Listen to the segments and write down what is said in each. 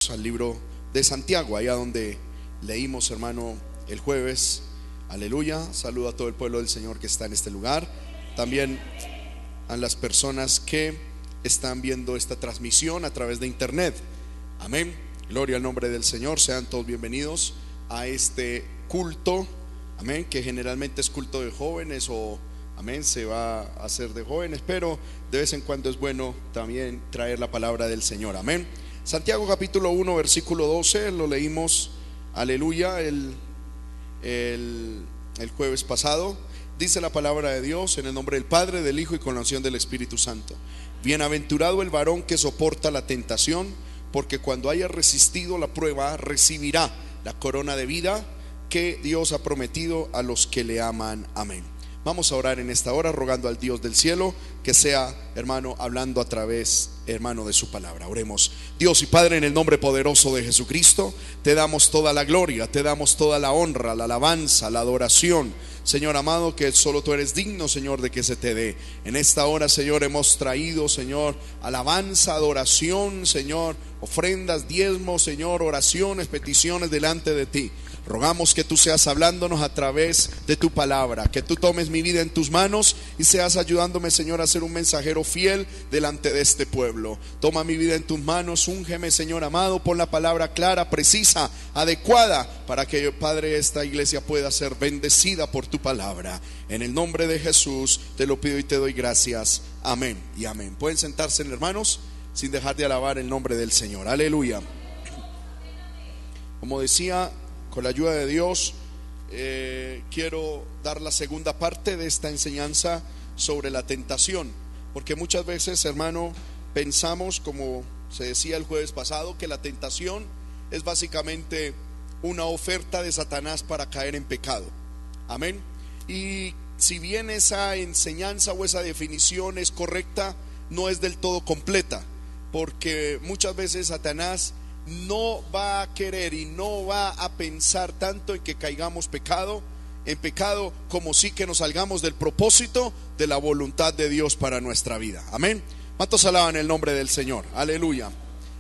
Al libro de Santiago, allá donde leímos, hermano, el jueves. Aleluya. Saludo a todo el pueblo del Señor que está en este lugar, también a las personas que están viendo esta transmisión a través de internet. Amén. Gloria al nombre del Señor. Sean todos bienvenidos a este culto, amén, que generalmente es culto de jóvenes o amén, se va a hacer de jóvenes, pero de vez en cuando es bueno también traer la palabra del Señor. Amén. Santiago capítulo 1 versículo 12, lo leímos, aleluya, el jueves pasado. Dice la palabra de Dios: en el nombre del Padre, del Hijo y con la unción del Espíritu Santo. Bienaventurado el varón que soporta la tentación, porque cuando haya resistido la prueba, recibirá la corona de vida que Dios ha prometido a los que le aman. Amén. Vamos a orar en esta hora, rogando al Dios del cielo que sea, hermano, hablando a través, hermano, de su palabra. Oremos. Dios y Padre, en el nombre poderoso de Jesucristo, te damos toda la gloria, te damos toda la honra, la alabanza, la adoración, Señor amado, que solo tú eres digno, Señor, de que se te dé. En esta hora, Señor, hemos traído, Señor, alabanza, adoración, Señor, ofrendas, diezmos, Señor, oraciones, peticiones delante de ti. Rogamos que tú seas hablándonos a través de tu palabra, que tú tomes mi vida en tus manos y seas ayudándome, Señor, a ser un mensajero fiel delante de este pueblo. Toma mi vida en tus manos, úngeme, Señor amado, pon la palabra clara, precisa, adecuada, para que, Padre, esta iglesia pueda ser bendecida por tu palabra. En el nombre de Jesús te lo pido y te doy gracias. Amén y amén. Pueden sentarse, hermanos, sin dejar de alabar el nombre del Señor. Aleluya. Como decía, con la ayuda de Dios, quiero dar la segunda parte de esta enseñanza sobre la tentación, porque muchas veces, hermano, pensamos, como se decía el jueves pasado, que la tentación es básicamente una oferta de Satanás para caer en pecado. Amén. Y si bien esa enseñanza o esa definición es correcta, no es del todo completa, porque muchas veces Satanás no va a querer y no va a pensar tanto en que caigamos en pecado, como sí que nos salgamos del propósito de la voluntad de Dios para nuestra vida. Amén. ¿Cuántos alaban el nombre del Señor? Aleluya.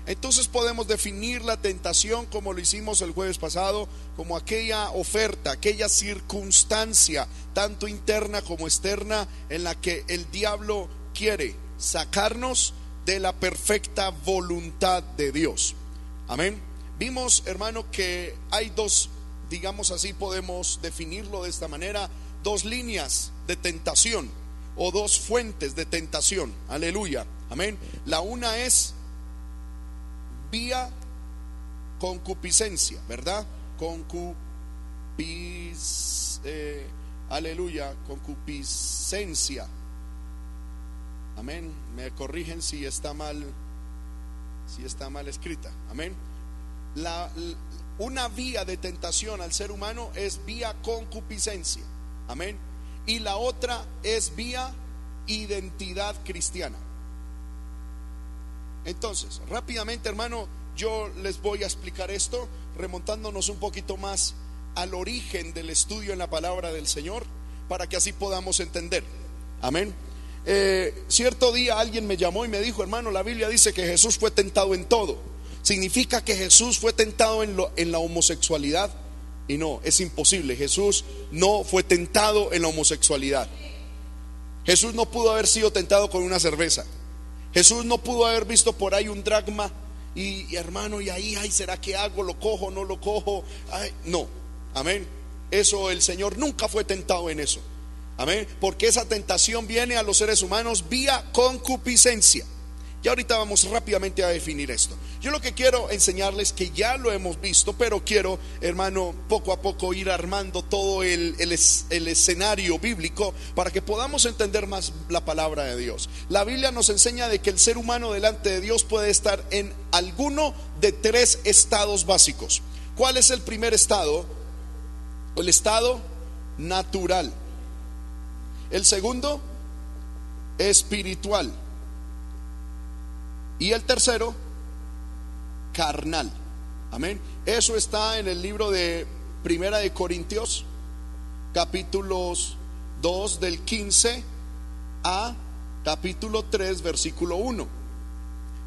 Entonces podemos definir la tentación, como lo hicimos el jueves pasado, como aquella oferta, aquella circunstancia, tanto interna como externa, en la que el diablo quiere sacarnos de la perfecta voluntad de Dios. Amén. Vimos, hermano, que hay dos, digamos así, podemos definirlo de esta manera, dos líneas de tentación o dos fuentes de tentación. Aleluya. Amén. La una es vía concupiscencia, ¿verdad? Aleluya, concupiscencia. Amén. Me corrigen si está mal escrita. Amén. Una vía de tentación al ser humano es vía concupiscencia. Amén. Y la otra es vía identidad cristiana. Entonces, rápidamente, hermano, yo les voy a explicar esto, remontándonos un poquito más al origen del estudio en la palabra del Señor, para que así podamos entender. Amén. Cierto día alguien me llamó y me dijo: hermano, la Biblia dice que Jesús fue tentado en todo. ¿Significa que Jesús fue tentado en la homosexualidad? Y no, es imposible. Jesús no fue tentado en la homosexualidad. Jesús no pudo haber sido tentado con una cerveza. Jesús no pudo haber visto por ahí un dracma y hermano, y ahí, ay, ¿será que hago? ¿Lo cojo? ¿No lo cojo? Ay, no. Amén. Eso, el Señor nunca fue tentado en eso. Amén. Porque esa tentación viene a los seres humanos vía concupiscencia. Y ahorita vamos rápidamente a definir esto. Yo lo que quiero enseñarles, que ya lo hemos visto, pero quiero, hermano, poco a poco ir armando todo el escenario bíblico para que podamos entender más la palabra de Dios. La Biblia nos enseña de que el ser humano delante de Dios puede estar en alguno de tres estados básicos. ¿Cuál es el primer estado? El estado natural. El segundo, espiritual. Y el tercero, carnal. Amén. Eso está en el libro de Primera de Corintios, capítulos 2 del 15 a capítulo 3 versículo 1.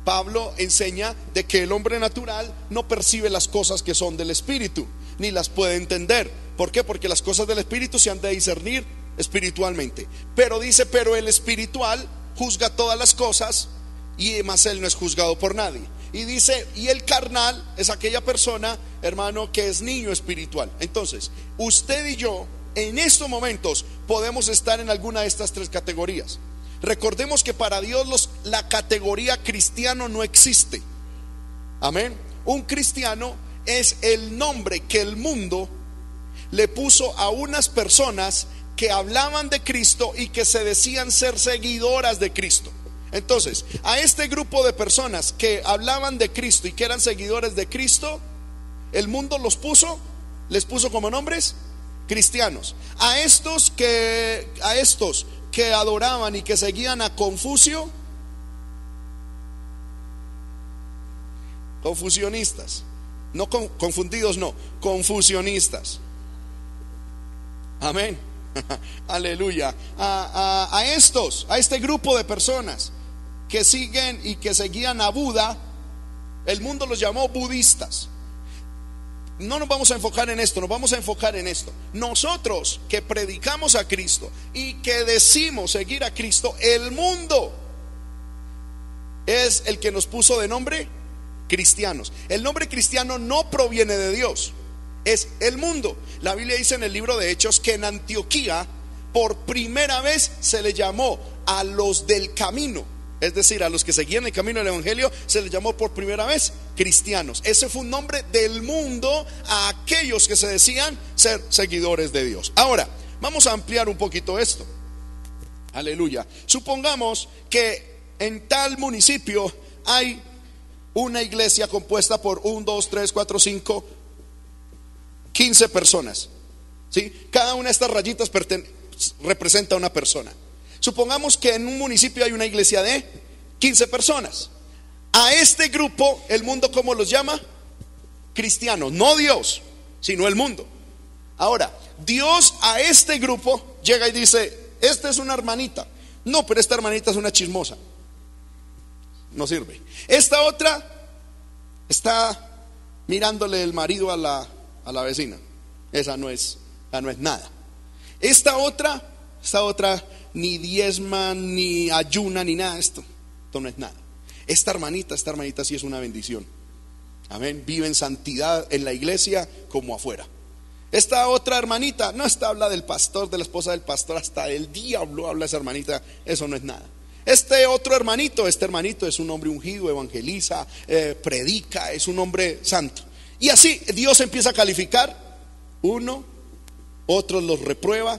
Pablo enseña de que el hombre natural no percibe las cosas que son del Espíritu, ni las puede entender. ¿Por qué? Porque las cosas del Espíritu se han de discernir espiritualmente. Pero dice, pero el espiritual juzga todas las cosas, y más él no es juzgado por nadie. Y dice, y el carnal es aquella persona, hermano, que es niño espiritual. Entonces, usted y yo en estos momentos podemos estar en alguna de estas tres categorías. Recordemos que para Dios la categoría cristiano no existe. Amén. Un cristiano es el nombre que el mundo le puso a unas personas que hablaban de Cristo y que se decían ser seguidoras de Cristo. Entonces, a este grupo de personas que hablaban de Cristo y que eran seguidores de Cristo, el mundo les puso como nombres cristianos. A estos que adoraban y que seguían a Confucio, confusionistas. No confundidos, no, confusionistas. Amén. Aleluya. A este grupo de personas que siguen y que seguían a Buda, el mundo los llamó budistas. No nos vamos a enfocar en esto, nos vamos a enfocar en esto. Nosotros que predicamos a Cristo y que decimos seguir a Cristo, el mundo es el que nos puso de nombre cristianos. El nombre cristiano no proviene de Dios, es el mundo. La Biblia dice en el libro de Hechos que en Antioquía por primera vez se le llamó a los del camino, es decir, a los que seguían el camino del evangelio, se les llamó por primera vez cristianos. Ese fue un nombre del mundo a aquellos que se decían ser seguidores de Dios. Ahora, vamos a ampliar un poquito esto. Aleluya. Supongamos que en tal municipio hay una iglesia compuesta por 1, 2, 3, 4, 5, 15 personas, ¿sí? Cada una de estas rayitas representa a una persona. Supongamos que en un municipio hay una iglesia de 15 personas. A este grupo el mundo, ¿cómo los llama? Cristianos. No Dios, sino el mundo. Ahora, Dios a este grupo llega y dice: esta es una hermanita. No, pero esta hermanita es una chismosa, no sirve. Esta otra está mirándole el marido a la vecina. Esa no es nada. Esta otra ni diezma, ni ayuna, ni nada. Esto no es nada. Esta hermanita sí es una bendición. Amén. Vive en santidad en la iglesia como afuera. Esta otra hermanita, no, esta habla del pastor, de la esposa del pastor, hasta del diablo habla esa hermanita. Eso no es nada. Este hermanito es un hombre ungido, evangeliza, predica, es un hombre santo. Y así Dios empieza a calificar. Uno, otros los reprueba,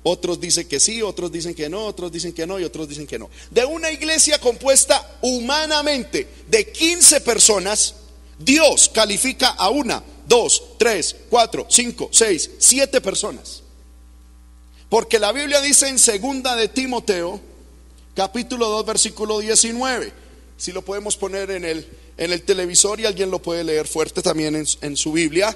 otros dicen que sí, otros dicen que no, otros dicen que no y otros dicen que no. De una iglesia compuesta humanamente de 15 personas, Dios califica a 1, 2, 3, 4, 5, 6, 7 personas. Porque la Biblia dice en 2 de Timoteo, capítulo 2, versículo 19. Si lo podemos poner en el televisor y alguien lo puede leer fuerte también en su Biblia.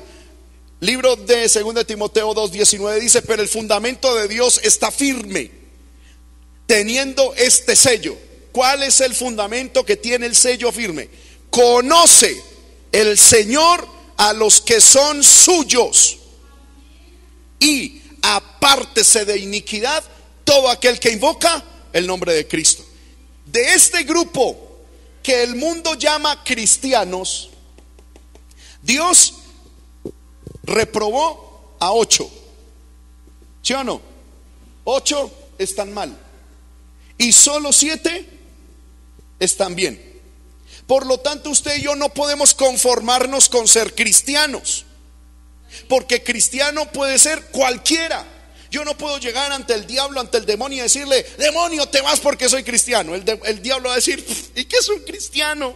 Libro de 2 de Timoteo 2, 19 dice: pero el fundamento de Dios está firme, teniendo este sello. ¿Cuál es el fundamento que tiene el sello firme? Conoce el Señor a los que son suyos, y apártese de iniquidad todo aquel que invoca el nombre de Cristo. De este grupo que el mundo llama cristianos, Dios reprobó a 8. ¿Sí o no? 8 están mal y solo 7 están bien. Por lo tanto, usted y yo no podemos conformarnos con ser cristianos, porque cristiano puede ser cualquiera. Yo no puedo llegar ante el diablo, ante el demonio, y decirle: demonio, te vas porque soy cristiano. El diablo va a decir: ¿y qué es un cristiano?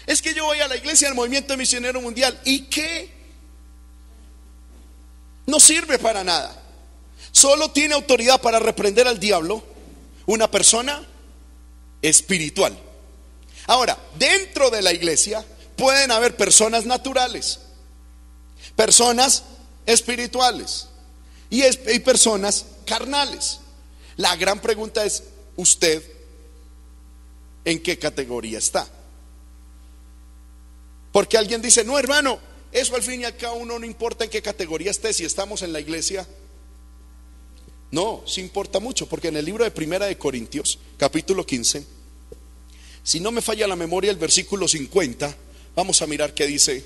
Es que yo voy a la iglesia del Movimiento Misionero Mundial. ¿Y qué? No sirve para nada. Solo tiene autoridad para reprender al diablo una persona espiritual. Ahora, dentro de la iglesia pueden haber personas naturales, personas espirituales y personas carnales. La gran pregunta es: ¿usted en qué categoría está. Porque alguien dice, no hermano, eso al fin y al cabo uno no importa en qué categoría esté, si estamos en la iglesia. No, sí importa mucho, porque en el libro de Primera de Corintios, capítulo 15, si no me falla la memoria, el versículo 50, vamos a mirar qué dice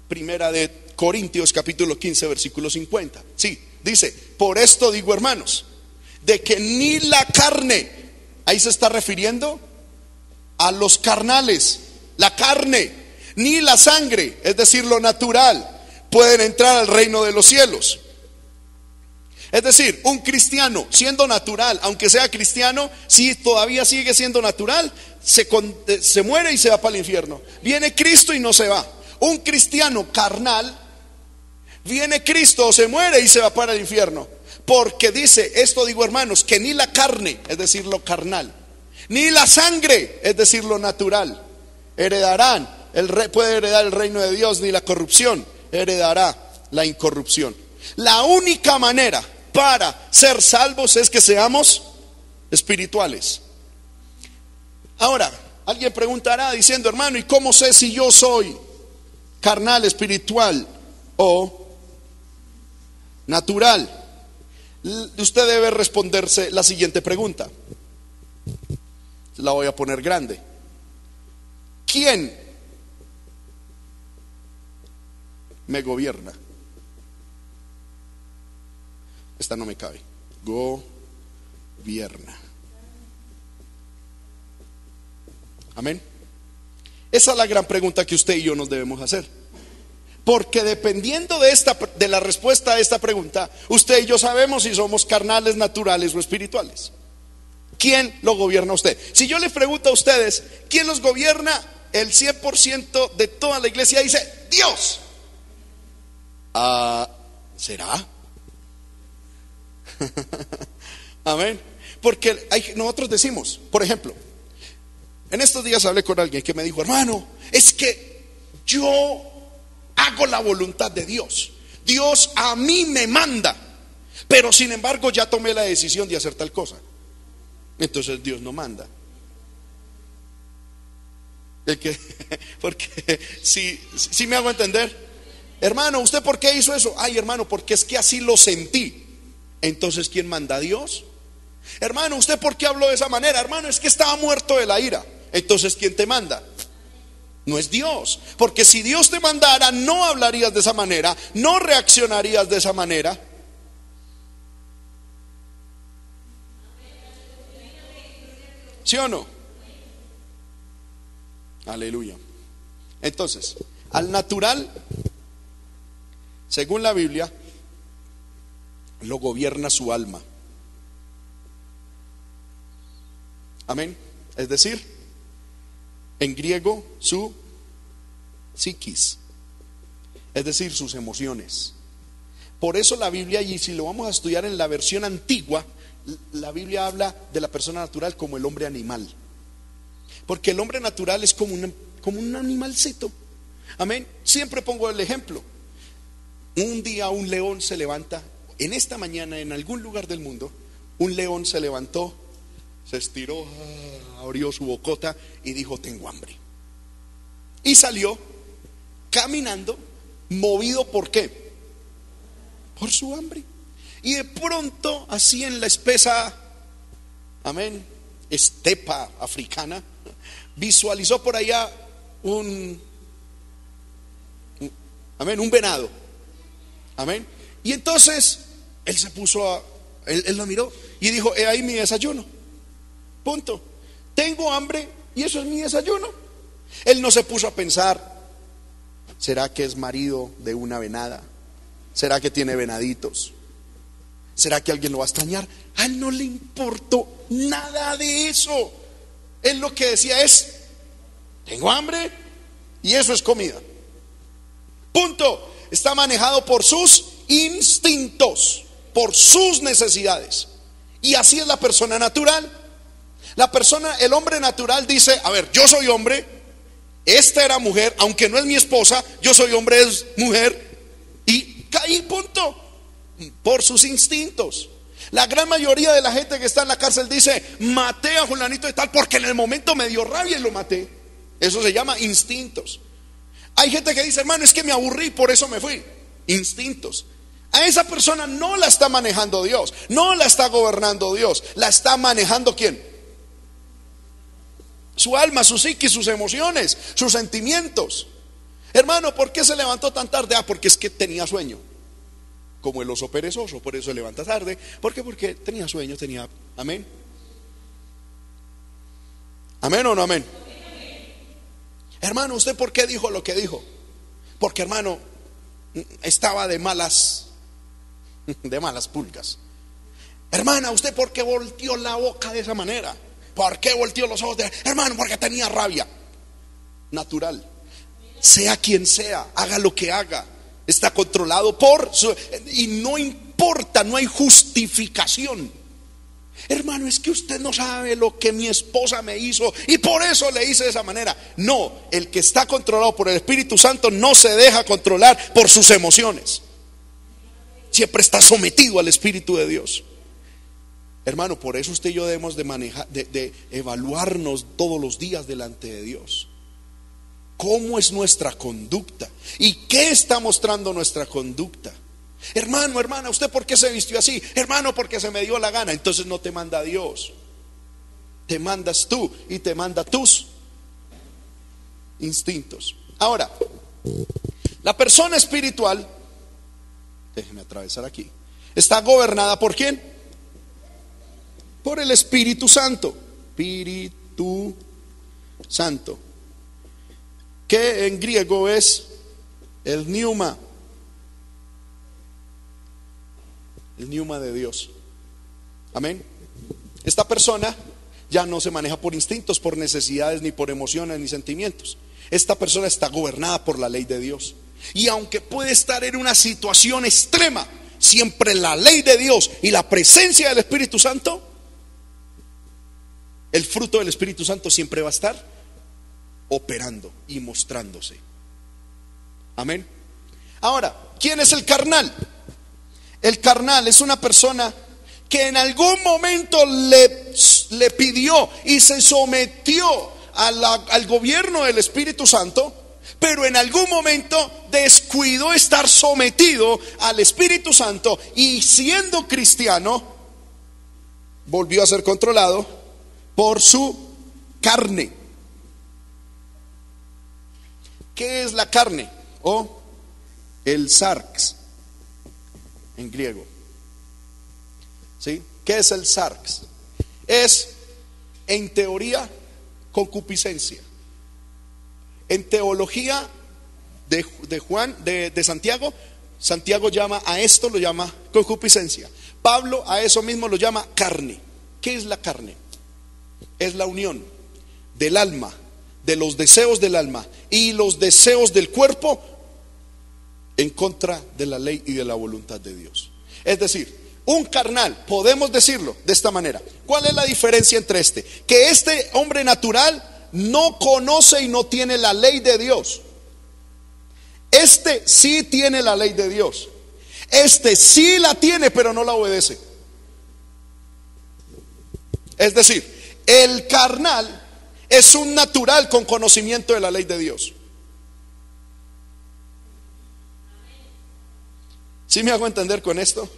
Primera de Corintios, capítulo 15, versículo 50. Sí, dice, por esto digo hermanos, de que ni la carne, ahí se está refiriendo a los carnales, la carne, ni la sangre, es decir, lo natural, pueden entrar al reino de los cielos. Es decir, un cristiano siendo natural, aunque sea cristiano, si todavía sigue siendo natural, se muere y se va para el infierno. Viene Cristo y no se va. Un cristiano carnal, viene Cristo, se muere y se va para el infierno. Porque dice, esto digo hermanos, que ni la carne, es decir, lo carnal, ni la sangre, es decir, lo natural, heredarán, puede heredar el reino de Dios, ni la corrupción heredará la incorrupción. La única manera para ser salvos es que seamos espirituales. Ahora, alguien preguntará diciendo, hermano, ¿y cómo sé si yo soy carnal, espiritual o natural? Usted debe responderse la siguiente pregunta. La voy a poner grande. ¿Quién me gobierna? Esta no me cabe. Gobierna. Amén. Esa es la gran pregunta que usted y yo nos debemos hacer. Porque dependiendo de la respuesta a esta pregunta, usted y yo sabemos si somos carnales, naturales o espirituales. ¿Quién lo gobierna a usted? Si yo les pregunto a ustedes, ¿quién los gobierna? El 100% de toda la iglesia dice, Dios. ¿Será? Amén. Porque nosotros decimos, por ejemplo, en estos días hablé con alguien que me dijo, hermano, es que yo hago la voluntad de Dios. Dios a mí me manda, pero sin embargo ya tomé la decisión de hacer tal cosa. Entonces Dios no manda. Porque si me hago entender, hermano, ¿usted por qué hizo eso? Ay, hermano, porque es que así lo sentí. Entonces, ¿quién manda? ¿Dios? Hermano, ¿usted por qué habló de esa manera? Hermano, es que estaba muerto de la ira. Entonces, ¿quién te manda? No es Dios. Porque si Dios te mandara, no hablarías de esa manera, no reaccionarías de esa manera. ¿Sí o no? Aleluya. Entonces, al natural, según la Biblia, lo gobierna su alma. Amén. Es decir, en griego, su psiquis, es decir, sus emociones. Por eso la Biblia, y si lo vamos a estudiar en la versión antigua, la Biblia habla de la persona natural como el hombre animal. Porque el hombre natural es como un animalcito. Amén. Siempre pongo el ejemplo. Un día un león se levanta. En esta mañana, en algún lugar del mundo, un león se levantó, se estiró, abrió su bocota y dijo, tengo hambre. Y salió caminando, movido ¿por qué? Por su hambre. Y de pronto, así en la espesa, amén, estepa africana, visualizó por allá un venado. Amén. Y entonces él se puso él lo miró y dijo, he ahí mi desayuno. Punto. Tengo hambre y eso es mi desayuno. Él no se puso a pensar, ¿será que es marido de una venada? ¿Será que tiene venaditos? ¿Será que alguien lo va a extrañar? A él no le importó nada de eso. Él lo que decía es, tengo hambre y eso es comida. Punto. Está manejado por sus instintos, por sus necesidades. Y así es la persona natural. El hombre natural dice, a ver, yo soy hombre, esta era mujer, aunque no es mi esposa, yo soy hombre, es mujer, y caí, punto. Por sus instintos. La gran mayoría de la gente que está en la cárcel dice: maté a fulanito de tal porque en el momento me dio rabia y lo maté. Eso se llama instintos. Hay gente que dice: hermano, es que me aburrí, por eso me fui. Instintos. A esa persona no la está manejando Dios, no la está gobernando Dios. La está manejando ¿quién? Su alma, su psique, sus emociones, sus sentimientos. Hermano, ¿por qué se levantó tan tarde? Porque es que tenía sueño. Como el oso perezoso, por eso se levanta tarde. ¿Por qué? Porque tenía sueño, tenía... Amén. ¿Amén o no amén? Hermano, ¿usted por qué dijo lo que dijo? Porque, hermano, estaba de malas pulgas. Hermana, ¿usted por qué volteó la boca de esa manera? ¿Por qué volteó los ojos hermano? Porque tenía rabia. Natural. Sea quien sea, haga lo que haga, está controlado y no importa, no hay justificación. Hermano, es que usted no sabe lo que mi esposa me hizo y por eso le hice de esa manera. No, el que está controlado por el Espíritu Santo no se deja controlar por sus emociones. Siempre está sometido al Espíritu de Dios. Hermano, por eso usted y yo debemos de manejar, de evaluarnos todos los días delante de Dios. ¿Cómo es nuestra conducta? ¿Y qué está mostrando nuestra conducta? Hermano, hermana, ¿usted por qué se vistió así? Hermano, porque se me dio la gana. Entonces no te manda Dios, te mandas tú y te manda tus instintos. Ahora, la persona espiritual, déjeme atravesar aquí, está gobernada ¿por quién? Por el Espíritu Santo. Espíritu Santo, que en griego es el pneuma de Dios. Amén. Esta persona ya no se maneja por instintos, por necesidades, ni por emociones, ni sentimientos. Esta persona está gobernada por la ley de Dios. Y aunque puede estar en una situación extrema, siempre la ley de Dios y la presencia del Espíritu Santo, el fruto del Espíritu Santo siempre va a estar operando y mostrándose. Amén. Ahora, ¿quién es el carnal? El carnal es una persona que en algún momento le pidió y se sometió al gobierno del Espíritu Santo, pero en algún momento descuidó estar sometido al Espíritu Santo y siendo cristiano volvió a ser controlado por su carne. ¿Qué es la carne? O el sarx en griego. ¿Sí? ¿Qué es el sarx? Es, en teoría, concupiscencia. En teología de Santiago, Santiago llama a esto, lo llama concupiscencia. Pablo a eso mismo lo llama carne. ¿Qué es la carne? Es la unión del alma, de los deseos del alma y los deseos del cuerpo en contra de la ley y de la voluntad de Dios. Es decir, un carnal, podemos decirlo de esta manera. ¿Cuál es la diferencia entre este? Que este hombre natural no conoce y no tiene la ley de Dios. Este sí tiene la ley de Dios. Este sí la tiene, pero no la obedece. Es decir, el carnal es un natural con conocimiento de la ley de Dios. ¿Sí me hago entender con esto?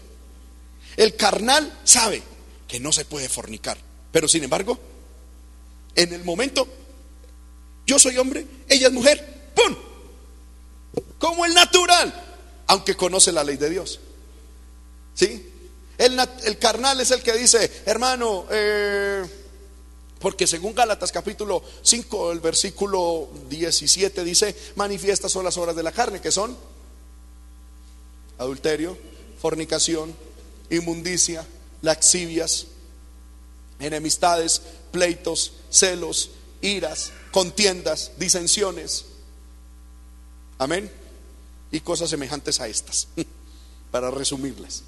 El carnal sabe que no se puede fornicar, pero sin embargo, en el momento, yo soy hombre, ella es mujer, ¡pum! Como el natural, aunque conoce la ley de Dios. ¿Sí? El carnal es el que dice, hermano, porque según Gálatas capítulo 5, el versículo 17 dice: manifiestas son las obras de la carne, que son adulterio, fornicación, inmundicia, lascivias, enemistades, pleitos, celos, iras, contiendas, disensiones. Amén. Y cosas semejantes a estas, para resumirlas.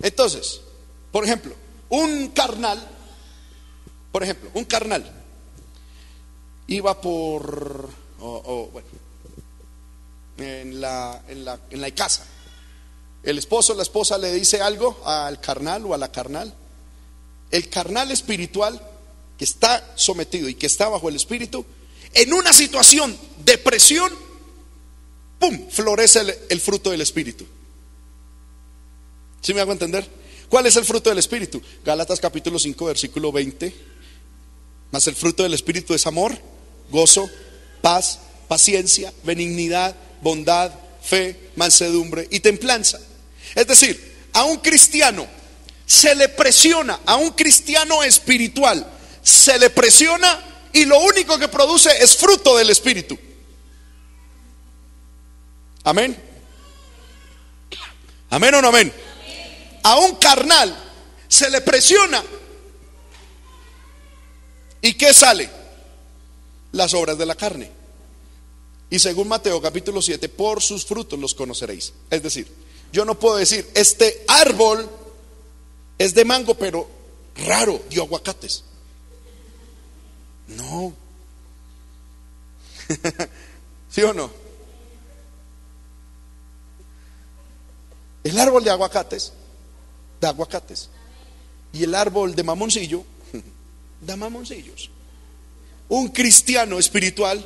Entonces, por ejemplo, un carnal iba bueno, en la casa, El esposo o la esposa le dice algo al carnal o a la carnal. El carnal espiritual que está sometido y que está bajo el espíritu, en una situación de presión, ¡pum!, florece el fruto del espíritu. ¿Sí me hago entender? ¿Cuál es el fruto del espíritu? Gálatas capítulo 5 versículo 20. Mas el fruto del espíritu es amor, gozo, paz, paciencia, benignidad, bondad, fe, mansedumbre y templanza. Es decir, a un cristiano se le presiona, a un cristiano espiritual se le presiona, y lo único que produce es fruto del espíritu. Amén. Amén o no amén. A un carnal se le presiona, ¿y qué sale? Las obras de la carne. Y según Mateo capítulo 7, por sus frutos los conoceréis. Es decir, yo no puedo decir, este árbol es de mango, pero raro, dio aguacates. No. ¿Sí o no? El árbol de aguacates da aguacates, y el árbol de mamoncillo da mamoncillos. Un cristiano espiritual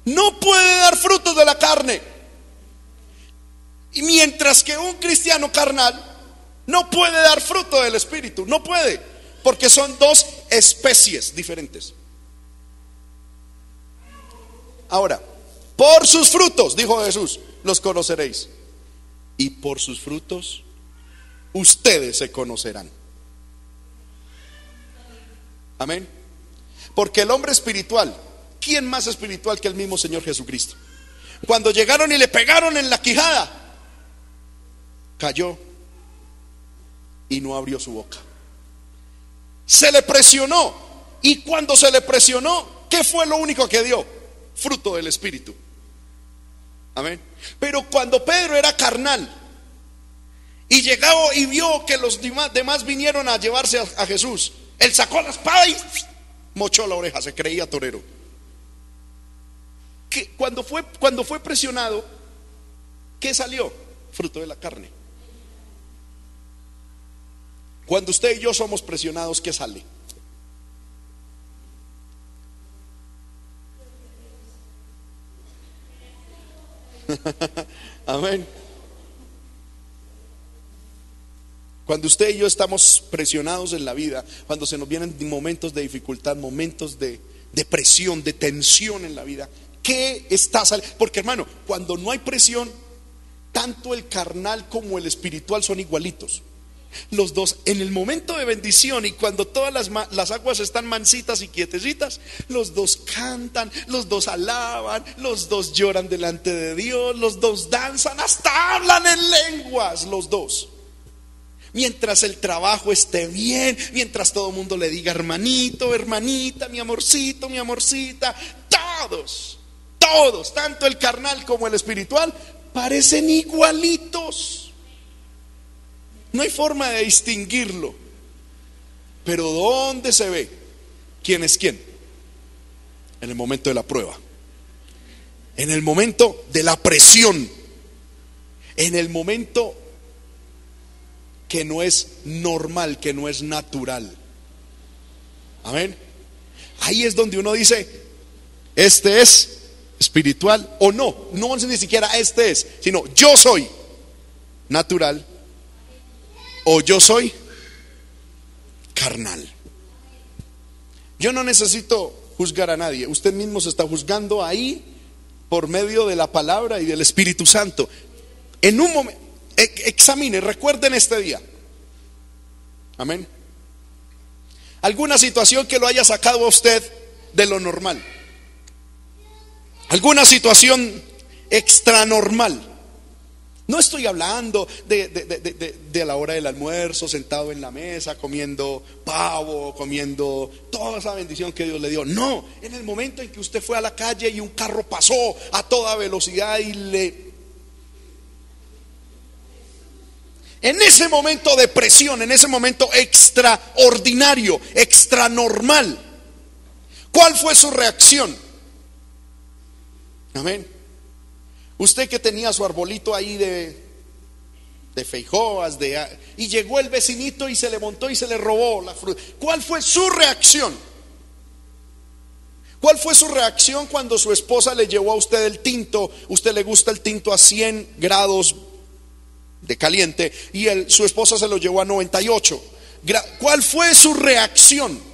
no puede dar frutos de la carne, y mientras que un cristiano carnal no puede dar fruto del espíritu. No puede, porque son dos especies diferentes. Ahora, por sus frutos, dijo Jesús, los conoceréis, y por sus frutos ustedes se conocerán. Amén. Porque el hombre espiritual, ¿quién más espiritual que el mismo Señor Jesucristo? Cuando llegaron y le pegaron en la quijada, cayó y no abrió su boca. Se le presionó, y cuando se le presionó, ¿qué fue lo único que dio? Fruto del espíritu. Amén. Pero cuando Pedro era carnal y llegó y vio que los demás vinieron a llevarse a Jesús, él sacó la espada y mochó la oreja, se creía torero. Que cuando fue presionado, ¿qué salió? Fruto de la carne. Cuando usted y yo somos presionados, ¿qué sale? Amén. Cuando usted y yo estamos presionados en la vida, cuando se nos vienen momentos de dificultad, momentos de presión, de tensión en la vida, ¿qué está saliendo? Porque, hermano, cuando no hay presión, tanto el carnal como el espiritual son igualitos. Los dos, en el momento de bendición y cuando todas las aguas están mansitas y quietecitas, los dos cantan, los dos alaban, los dos lloran delante de Dios, los dos danzan, hasta hablan en lenguas, los dos. Mientras el trabajo esté bien, mientras todo el mundo le diga hermanito, hermanita, mi amorcito, mi amorcita, todos, tanto el carnal como el espiritual, parecen igualitos. No hay forma de distinguirlo. Pero ¿dónde se ve quién es quién? En el momento de la prueba, en el momento de la presión, en el momento que no es normal, que no es natural. Amén. Ahí es donde uno dice, este es espiritual o no. No ni siquiera este es, sino yo soy natural o yo soy carnal. Yo no necesito juzgar a nadie. Usted mismo se está juzgando ahí por medio de la palabra y del Espíritu Santo. En un momento, examine, recuerden este día. Amén. Alguna situación que lo haya sacado a usted de lo normal. Alguna situación extranormal. No estoy hablando de la hora del almuerzo, sentado en la mesa, comiendo pavo, comiendo toda esa bendición que Dios le dio. No, en el momento en que usted fue a la calle y un carro pasó a toda velocidad y en ese momento de presión, en ese momento extraordinario, extranormal, ¿cuál fue su reacción? Amén. Usted que tenía su arbolito ahí de de feijoas, y llegó el vecinito y se le montó y se le robó la fruta. ¿Cuál fue su reacción? ¿Cuál fue su reacción cuando su esposa le llevó a usted el tinto? Usted le gusta el tinto a 100 grados de caliente y su esposa se lo llevó a 98. ¿Cuál fue su reacción?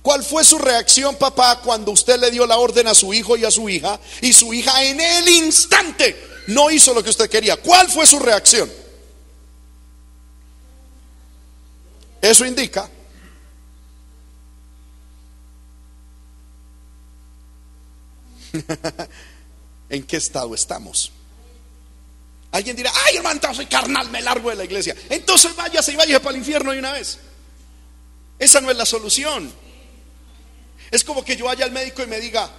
¿Cuál fue su reacción, papá, cuando usted le dio la orden a su hijo y a su hija, y su hija en el instante no hizo lo que usted quería? ¿Cuál fue su reacción? Eso indica ¿en qué estado estamos? Alguien dirá: ay, hermano, soy carnal, me largo de la iglesia. Entonces váyase y váyase para el infierno de una vez. Esa no es la solución. Es como que yo vaya al médico y me diga: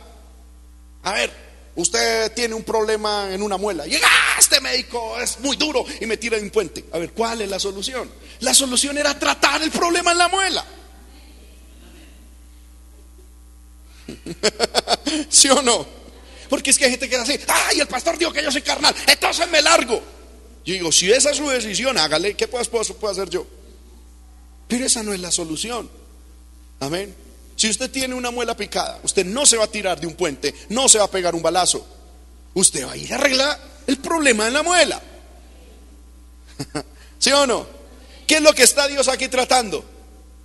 a ver, usted tiene un problema en una muela. Llega, este médico es muy duro, y me tira de un puente. A ver, ¿cuál es la solución? La solución era tratar el problema en la muela. ¿Sí o no? Porque es que hay gente que es así: ay, el pastor dijo que yo soy carnal, entonces me largo. Yo digo: si esa es su decisión, hágale. ¿Qué puedo hacer yo? Pero esa no es la solución. Amén. Si usted tiene una muela picada, usted no se va a tirar de un puente, no se va a pegar un balazo. Usted va a ir a arreglar el problema en la muela. ¿Sí o no? ¿Qué es lo que está Dios aquí tratando?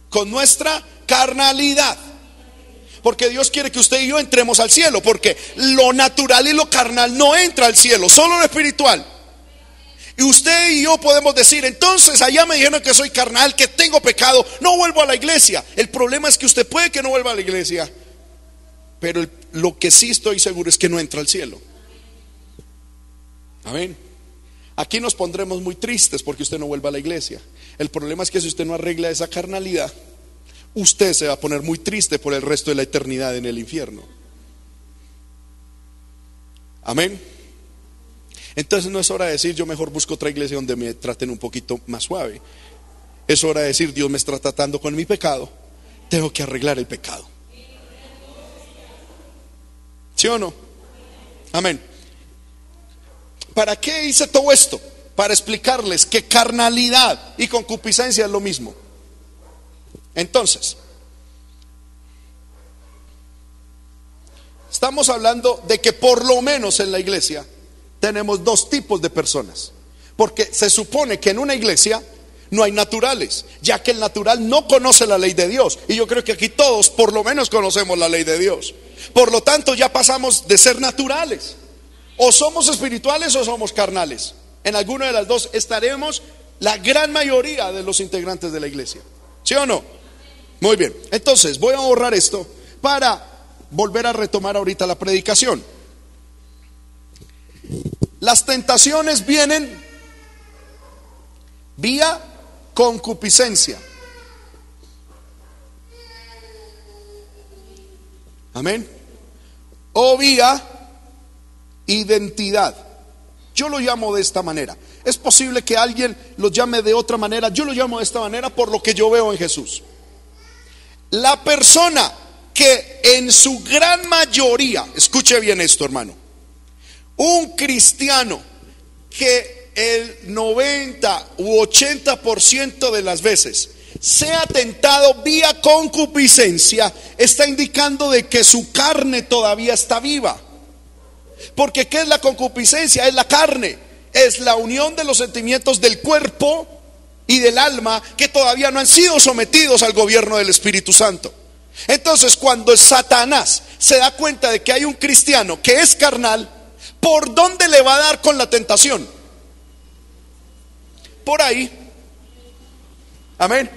Con nuestra carnalidad. Porque Dios quiere que usted y yo entremos al cielo, porque lo natural y lo carnal no entra al cielo, solo lo espiritual. Y usted y yo podemos decir: entonces allá me dijeron que soy carnal, que tengo pecado, no vuelvo a la iglesia. El problema es que usted puede que no vuelva a la iglesia, pero lo que sí estoy seguro es que no entra al cielo. Amén. Aquí nos pondremos muy tristes porque usted no vuelva a la iglesia. El problema es que si usted no arregla esa carnalidad, usted se va a poner muy triste por el resto de la eternidad en el infierno. Amén. Entonces no es hora de decir: yo mejor busco otra iglesia donde me traten un poquito más suave. Es hora de decir: Dios me está tratando con mi pecado, tengo que arreglar el pecado. ¿Sí o no? Amén. ¿Para qué hice todo esto? Para explicarles que carnalidad y concupiscencia es lo mismo. Entonces, estamos hablando de que por lo menos en la iglesia tenemos dos tipos de personas, porque se supone que en una iglesia no hay naturales, ya que el natural no conoce la ley de Dios, y yo creo que aquí todos por lo menos conocemos la ley de Dios. Por lo tanto, ya pasamos de ser naturales, o somos espirituales o somos carnales. En alguna de las dos estaremos la gran mayoría de los integrantes de la iglesia. ¿Sí o no? Muy bien, entonces voy a borrar esto para volver a retomar ahorita la predicación. Las tentaciones vienen vía concupiscencia. Amén. O vía identidad. Yo lo llamo de esta manera. Es posible que alguien lo llame de otra manera. Yo lo llamo de esta manera por lo que yo veo en Jesús. La persona que en su gran mayoría, escuche bien esto, hermano, un cristiano que el 90 u 80% de las veces sea tentado vía concupiscencia, está indicando de que su carne todavía está viva. Porque ¿qué es la concupiscencia? Es la carne, es la unión de los sentimientos del cuerpo y del alma que todavía no han sido sometidos al gobierno del Espíritu Santo. Entonces, cuando Satanás se da cuenta de que hay un cristiano que es carnal, ¿por dónde le va a dar con la tentación? Por ahí. Amén.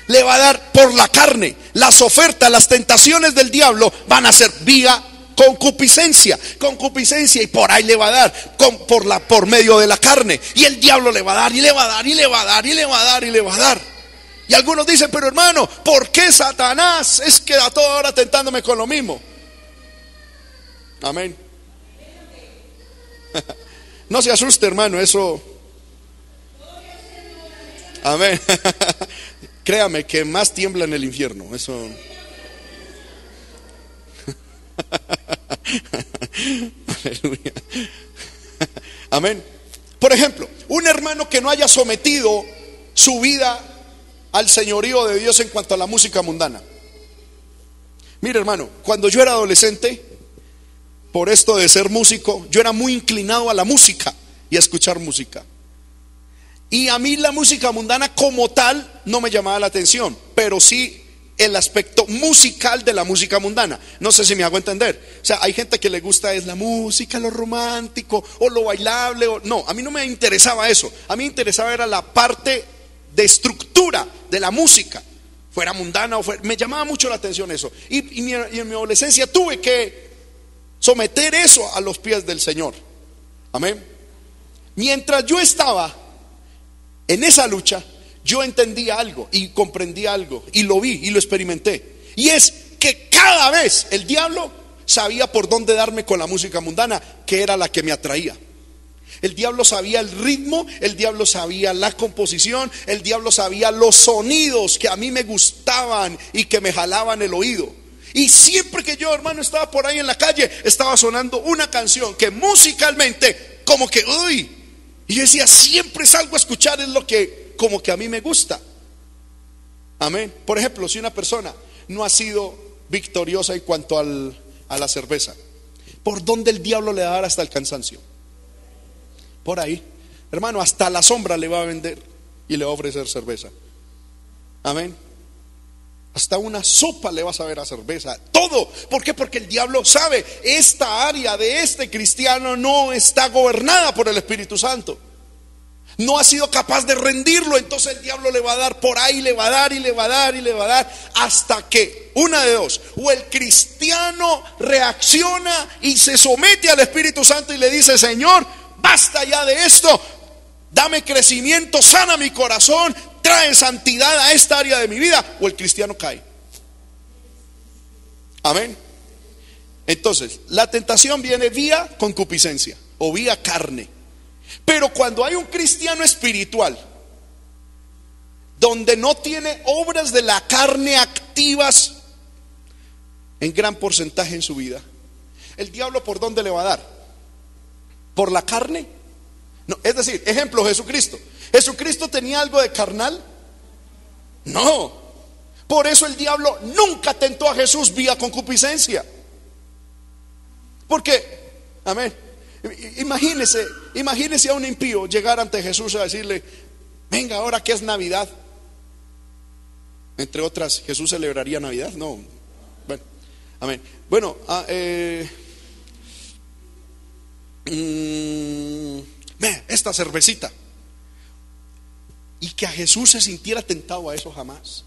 Le va a dar por la carne. Las ofertas, las tentaciones del diablo van a ser vía concupiscencia, y por ahí le va a dar por medio de la carne, y el diablo le va a dar y le va a dar y le va a dar y le va a dar y le va a dar. Y algunos dicen: pero hermano, ¿por qué Satanás es que a toda hora tentándome con lo mismo? Amén. No se asuste, hermano, eso. Amén. Créame que más tiembla en el infierno, eso. Aleluya. Amén. Por ejemplo, un hermano que no haya sometido su vida al señorío de Dios en cuanto a la música mundana. Mire, hermano, cuando yo era adolescente, por esto de ser músico, yo era muy inclinado a la música y a escuchar música. Y a mí la música mundana como tal no me llamaba la atención, pero sí el aspecto musical de la música mundana. No sé si me hago entender. O sea, hay gente que le gusta es la música, lo romántico o lo bailable. No, a mí no me interesaba eso. A mí me interesaba era la parte de estructura de la música, fuera mundana o fuera, me llamaba mucho la atención eso. Y en mi adolescencia tuve que someter eso a los pies del Señor. Amén. Mientras yo estaba en esa lucha, yo entendí algo y comprendí algo y lo vi y lo experimenté. Y es que cada vez el diablo sabía por dónde darme con la música mundana, que era la que me atraía. El diablo sabía el ritmo, el diablo sabía la composición, el diablo sabía los sonidos que a mí me gustaban y que me jalaban el oído. Y siempre que yo, hermano, estaba por ahí en la calle, estaba sonando una canción que musicalmente como que, uy, y yo decía, siempre salgo a escuchar es lo que como que a mí me gusta. Amén. Por ejemplo, si una persona no ha sido victoriosa en cuanto a la cerveza, ¿por dónde el diablo le va a dar hasta el cansancio? Por ahí, hermano, hasta la sombra le va a vender y le va a ofrecer cerveza. Amén. Hasta una sopa le va a saber a cerveza. Todo. ¿Por qué? Porque el diablo sabe, esta área de este cristiano no está gobernada por el Espíritu Santo. No ha sido capaz de rendirlo. Entonces el diablo le va a dar por ahí, le va a dar y le va a dar y le va a dar, hasta que una de dos: o el cristiano reacciona y se somete al Espíritu Santo y le dice, Señor, basta ya de esto, dame crecimiento, sana mi corazón, trae santidad a esta área de mi vida. O el cristiano cae. Amén. Entonces la tentación viene vía concupiscencia o vía carne. Pero cuando hay un cristiano espiritual donde no tiene obras de la carne activas en gran porcentaje en su vida, el diablo ¿por dónde le va a dar? ¿Por la carne? No, es decir, ejemplo, Jesucristo. ¿Jesucristo tenía algo de carnal? No. Por eso el diablo nunca tentó a Jesús vía concupiscencia. Porque, amén, imagínese a un impío llegar ante Jesús a decirle, venga, ahora que es Navidad. Entre otras, ¿Jesús celebraría Navidad? No. Bueno, amén. Bueno, esta cervecita. Y que a Jesús se sintiera tentado a eso jamás.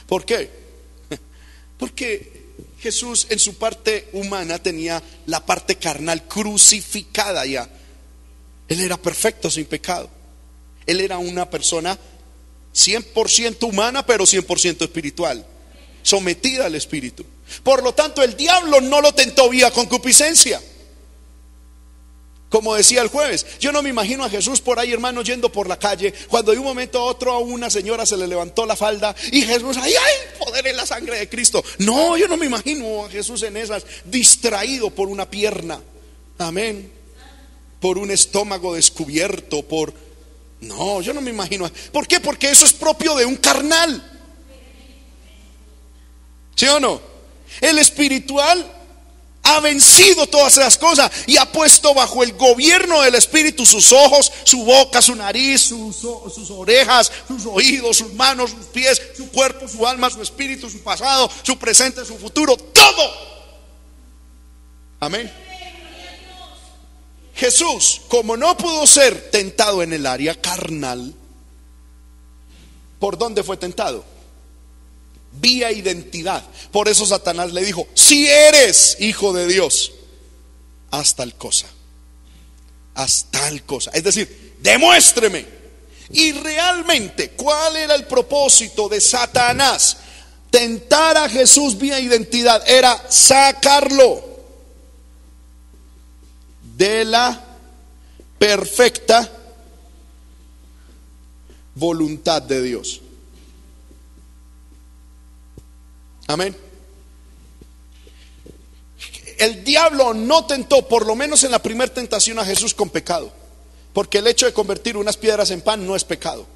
¿Por qué? Porque Jesús en su parte humana tenía la parte carnal crucificada ya. Él era perfecto, sin pecado. Él era una persona 100% humana, pero 100% espiritual, sometida al Espíritu. Por lo tanto, el diablo no lo tentó vía concupiscencia. Como decía el jueves, yo no me imagino a Jesús por ahí, hermano, yendo por la calle, cuando de un momento a otro a una señora se le levantó la falda y Jesús, ¡ay, poder en la sangre de Cristo! No, yo no me imagino a Jesús en esas, distraído por una pierna, amén, por un estómago descubierto, no, yo no me imagino. ¿Por qué? Porque eso es propio de un carnal. ¿Sí o no? El espiritual ha vencido todas esas cosas y ha puesto bajo el gobierno del Espíritu sus ojos, su boca, su nariz, sus orejas, sus oídos, sus manos, sus pies, su cuerpo, su alma, su espíritu, su pasado, su presente, su futuro, todo. Amén. Jesús, como no pudo ser tentado en el área carnal, ¿por dónde fue tentado? Vía identidad. Por eso Satanás le dijo, si eres hijo de Dios, haz tal cosa, haz tal cosa. Es decir, demuéstreme. Y realmente, ¿cuál era el propósito de Satanás? Tentar a Jesús vía identidad era sacarlo de la perfecta voluntad de Dios. Amén. El diablo no tentó, por lo menos en la primera tentación, a Jesús con pecado. Porque el hecho de convertir unas piedras en pan no es pecado.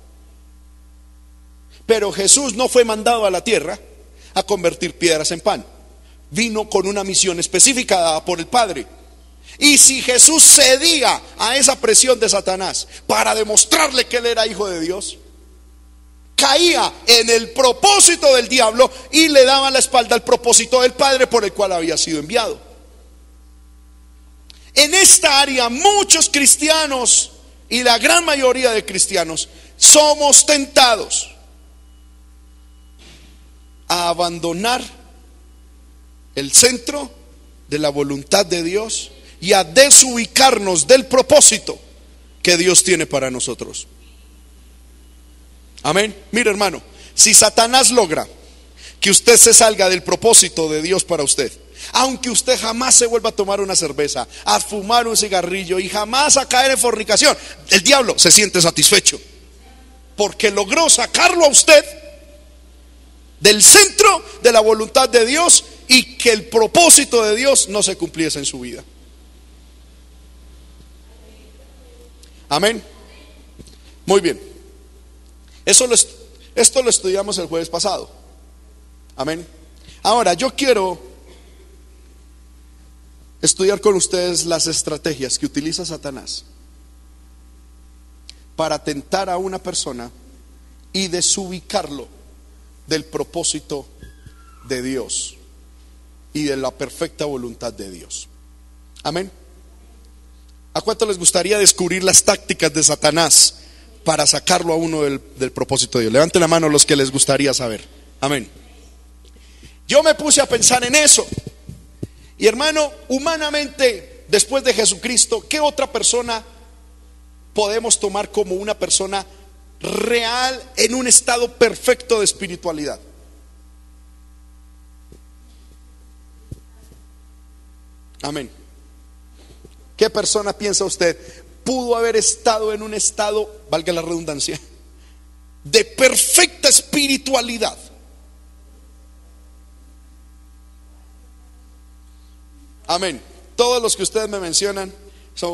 Pero Jesús no fue mandado a la tierra a convertir piedras en pan. Vino con una misión específica dada por el Padre. Y si Jesús cedía a esa presión de Satanás para demostrarle que él era hijo de Dios, caía en el propósito del diablo y le daba la espalda al propósito del Padre por el cual había sido enviado. En esta área muchos cristianos y la gran mayoría de cristianos somos tentados a abandonar el centro de la voluntad de Dios y a desubicarnos del propósito que Dios tiene para nosotros. Amén. Mire, hermano, si Satanás logra que usted se salga del propósito de Dios para usted, aunque usted jamás se vuelva a tomar una cerveza, a fumar un cigarrillo y jamás a caer en fornicación, el diablo se siente satisfecho porque logró sacarlo a usted del centro de la voluntad de Dios y que el propósito de Dios no se cumpliese en su vida. Amén. Muy bien. Esto lo estudiamos el jueves pasado. Amén. Ahora yo quiero estudiar con ustedes las estrategias que utiliza Satanás para tentar a una persona y desubicarlo del propósito de Dios y de la perfecta voluntad de Dios. Amén. ¿A cuánto les gustaría descubrir las tácticas de Satanás para sacarlo a uno del propósito de Dios? Levanten la mano los que les gustaría saber. Amén. Yo me puse a pensar en eso. Y hermano, humanamente, después de Jesucristo, ¿qué otra persona podemos tomar como una persona real en un estado perfecto de espiritualidad? Amén. ¿Qué persona piensa usted pudo haber estado en un estado, valga la redundancia, de perfecta espiritualidad? Amén. Todos los que ustedes me mencionan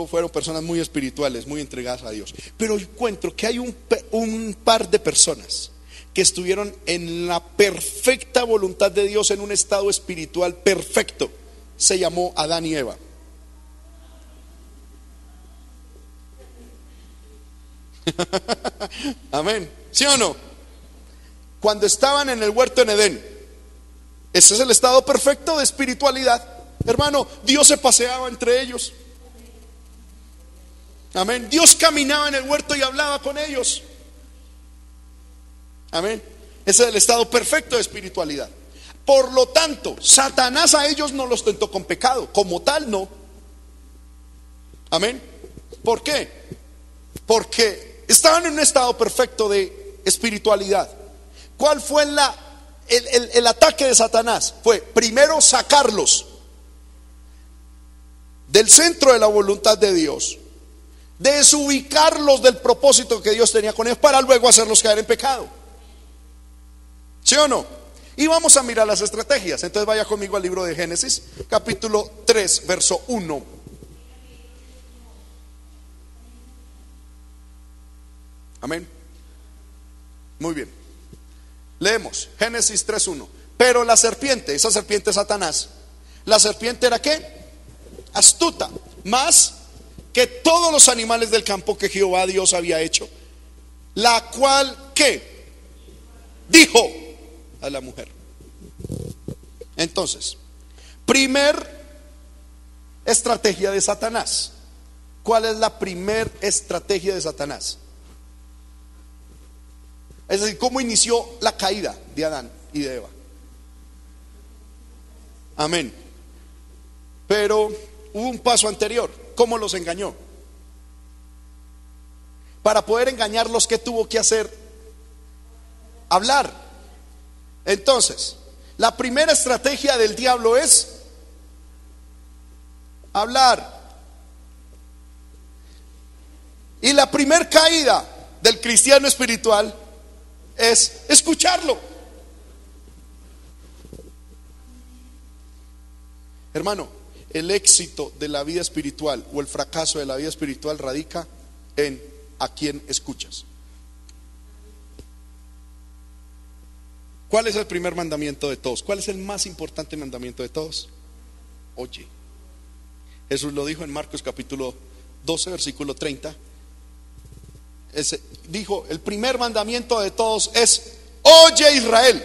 fueron personas muy espirituales, muy entregadas a Dios. Pero encuentro que hay un par de personas que estuvieron en la perfecta voluntad de Dios, en un estado espiritual perfecto. Se llamó Adán y Eva. Amén. ¿Sí o no? Cuando estaban en el huerto en Edén, ese es el estado perfecto de espiritualidad. Hermano, Dios se paseaba entre ellos. Amén. Dios caminaba en el huerto y hablaba con ellos. Amén. Ese es el estado perfecto de espiritualidad. Por lo tanto, Satanás a ellos no los tentó con pecado, como tal no. Amén. ¿Por qué? Porque estaban en un estado perfecto de espiritualidad. ¿Cuál fue el ataque de Satanás? Fue primero sacarlos del centro de la voluntad de Dios, desubicarlos del propósito que Dios tenía con ellos, para luego hacerlos caer en pecado. ¿Sí o no? Y vamos a mirar las estrategias. Entonces vaya conmigo al libro de Génesis, capítulo 3, verso 1. Amén. Muy bien. Leemos Génesis 3:1. Pero la serpiente, esa serpiente es Satanás. La serpiente era ¿qué? Astuta, más que todos los animales del campo que Jehová Dios había hecho, la cual ¿qué? Dijo a la mujer. Entonces, primer estrategia de Satanás. ¿Cuál es la primer estrategia de Satanás? Es decir, ¿cómo inició la caída de Adán y de Eva? Amén. Pero hubo un paso anterior. ¿Cómo los engañó? Para poder engañarlos, ¿qué tuvo que hacer? Hablar. Entonces, la primera estrategia del diablo es hablar. Y la primer caída del cristiano espiritual es escucharlo. Hermano, el éxito de la vida espiritual o el fracaso de la vida espiritual radica en a quién escuchas. ¿Cuál es el primer mandamiento de todos? ¿Cuál es el más importante mandamiento de todos? Oye. Jesús lo dijo en Marcos capítulo 12, versículo 30. Dijo, el primer mandamiento de todos es: oye Israel,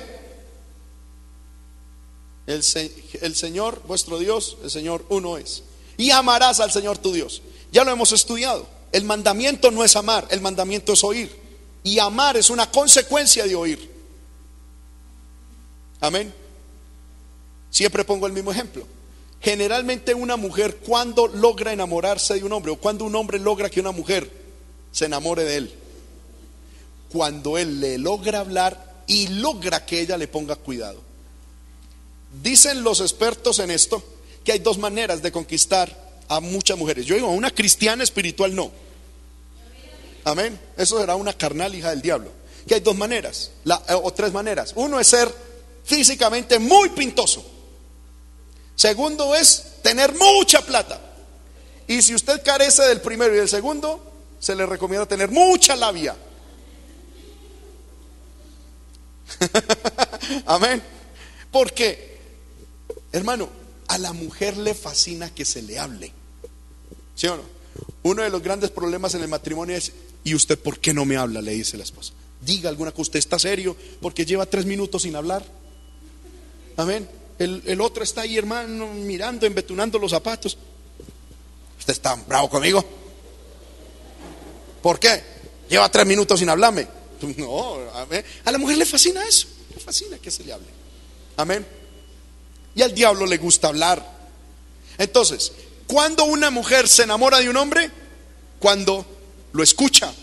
el Señor vuestro Dios, el Señor uno es, y amarás al Señor tu Dios. Ya lo hemos estudiado. El mandamiento no es amar, el mandamiento es oír, y amar es una consecuencia de oír. Amén. Siempre pongo el mismo ejemplo. Generalmente una mujer, cuando logra enamorarse de un hombre, o cuando un hombre logra que una mujer se enamore de él, cuando él le logra hablar y logra que ella le ponga cuidado. Dicen los expertos en esto que hay dos maneras de conquistar a muchas mujeres. Yo digo, a una cristiana espiritual no. Amén. Eso será una carnal hija del diablo. Que hay dos maneras, o tres maneras. Uno es ser físicamente muy pintoso. Segundo es tener mucha plata. Y si usted carece del primero y del segundo, se le recomienda tener mucha labia. Amén. Porque, hermano, a la mujer le fascina que se le hable. ¿Sí o no? Uno de los grandes problemas en el matrimonio es: ¿y usted por qué no me habla?, le dice la esposa. Diga alguna cosa, usted está serio porque lleva 3 minutos sin hablar. Amén. El otro está ahí, hermano, mirando, embetunando los zapatos. ¿Usted está bravo conmigo? ¿Por qué? Lleva 3 minutos sin hablarme. No, amén. A la mujer le fascina eso, le fascina que se le hable. Amén. Y al diablo le gusta hablar. Entonces, ¿cuándo una mujer se enamora de un hombre? Cuando lo escucha.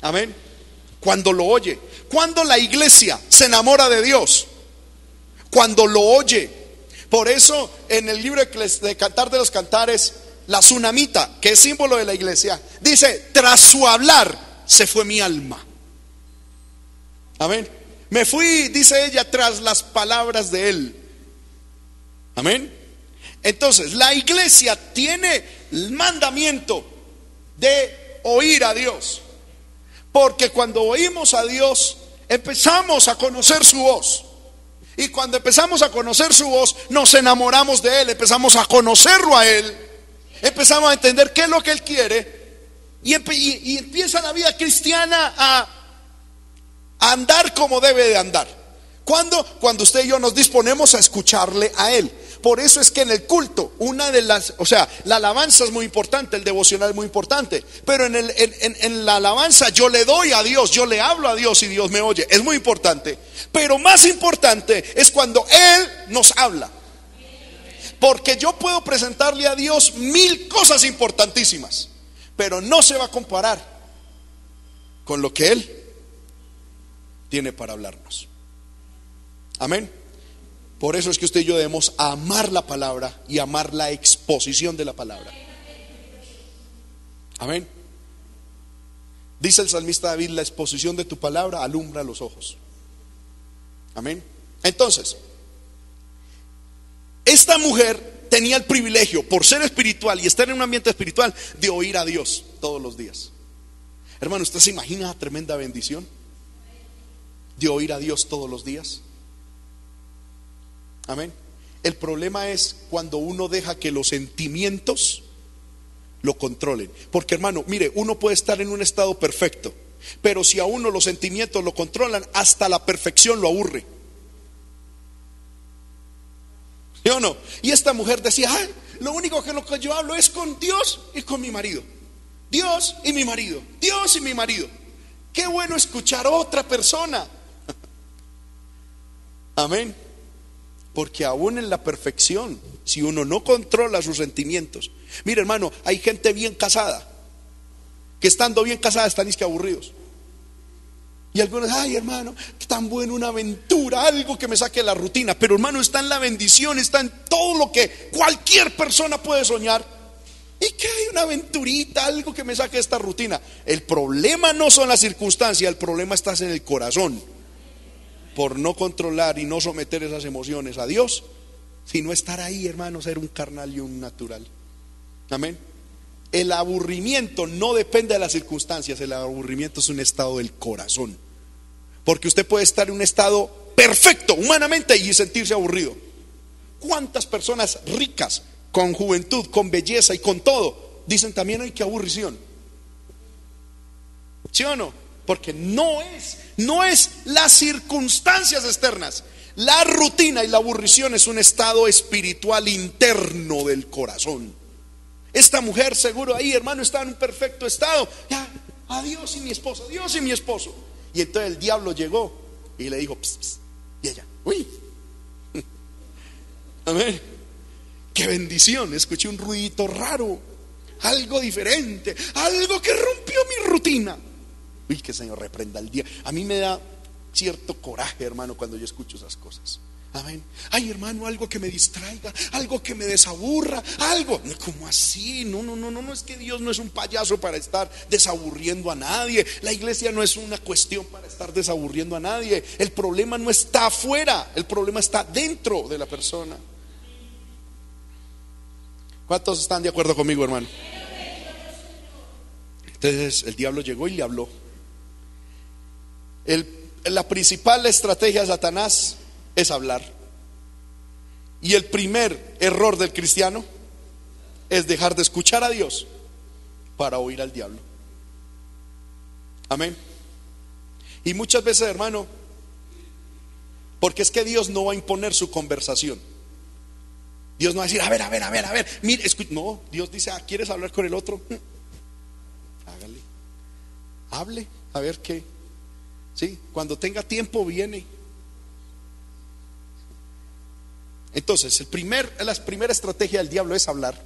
Amén. Cuando lo oye. Cuando la iglesia se enamora de Dios, cuando lo oye. Por eso en el libro de Cantar de los Cantares, la tsunamita, que es símbolo de la iglesia, dice: tras su hablar se fue mi alma. Amén. Me fui, dice ella, tras las palabras de él. Amén. Entonces la iglesia tiene el mandamiento de oír a Dios, porque cuando oímos a Dios empezamos a conocer su voz. Y cuando empezamos a conocer su voz, nos enamoramos de él, empezamos a conocerlo a él, empezamos a entender qué es lo que él quiere, y empieza la vida cristiana a andar como debe de andar. Cuando usted y yo nos disponemos a escucharle a él. Por eso es que en el culto, la alabanza es muy importante, el devocional es muy importante, pero en la alabanza yo le doy a Dios, yo le hablo a Dios y Dios me oye, es muy importante. Pero más importante es cuando él nos habla, porque yo puedo presentarle a Dios 1000 cosas importantísimas, pero no se va a comparar con lo que él tiene para hablarnos. Amén. Por eso es que usted y yo debemos amar la palabra y amar la exposición de la palabra. Amén. Dice el salmista David: la exposición de tu palabra alumbra los ojos. Amén. Entonces, esta mujer tenía el privilegio, por ser espiritual y estar en un ambiente espiritual, de oír a Dios todos los días. Hermano, ¿usted se imagina la tremenda bendición de oír a Dios todos los días? Amén. El problema es cuando uno deja que los sentimientos lo controlen. Porque, hermano, mire, uno puede estar en un estado perfecto, pero si a uno los sentimientos lo controlan, hasta la perfección lo aburre. ¿Sí o no? Y esta mujer decía: ay, lo único que yo hablo es con Dios y con mi marido. Dios y mi marido. Dios y mi marido. Qué bueno escuchar a otra persona. Amén. Porque aún en la perfección, si uno no controla sus sentimientos. Mire, hermano, hay gente bien casada que estando bien casada están es que aburridos. Y algunos: ay, hermano, tan buena una aventura, algo que me saque de la rutina. Pero, hermano, está en la bendición, está en todo lo que cualquier persona puede soñar. Y que hay una aventurita, algo que me saque de esta rutina. El problema no son las circunstancias, el problema está en el corazón, por no controlar y no someter esas emociones a Dios, sino estar ahí, hermano, ser un carnal y un natural. Amén. El aburrimiento no depende de las circunstancias, el aburrimiento es un estado del corazón. Porque usted puede estar en un estado perfecto humanamente y sentirse aburrido. ¿Cuántas personas ricas, con juventud, con belleza y con todo, dicen también: ay, qué aburrición? ¿Sí o no? Porque no es las circunstancias externas. La rutina y la aburrición es un estado espiritual interno del corazón. Esta mujer seguro ahí, hermano, está en un perfecto estado. Ya, adiós y mi esposo, Dios y mi esposo. Y entonces el diablo llegó y le dijo: pss, pss. Y ella: uy, amén, qué bendición. Escuché un ruidito raro, algo diferente, algo que rompió mi rutina. Uy, que el Señor reprenda el día. A mí me da cierto coraje, hermano, cuando yo escucho esas cosas. Amén. Ay, hermano, algo que me distraiga, algo que me desaburra, algo. ¿Cómo así? No, es que Dios no es un payaso para estar desaburriendo a nadie. La iglesia no es una cuestión para estar desaburriendo a nadie. El problema no está afuera, el problema está dentro de la persona. ¿Cuántos están de acuerdo conmigo, hermano? Entonces el diablo llegó y le habló. La principal estrategia de Satanás es hablar. Y el primer error del cristiano es dejar de escuchar a Dios para oír al diablo. Amén. Y muchas veces, hermano, porque es que Dios no va a imponer su conversación. Dios no va a decir: a ver, mire, no, Dios dice: ¿quieres hablar con el otro? Hágale, hable, a ver qué. Sí, cuando tenga tiempo viene. Entonces, la primera estrategia del diablo es hablar.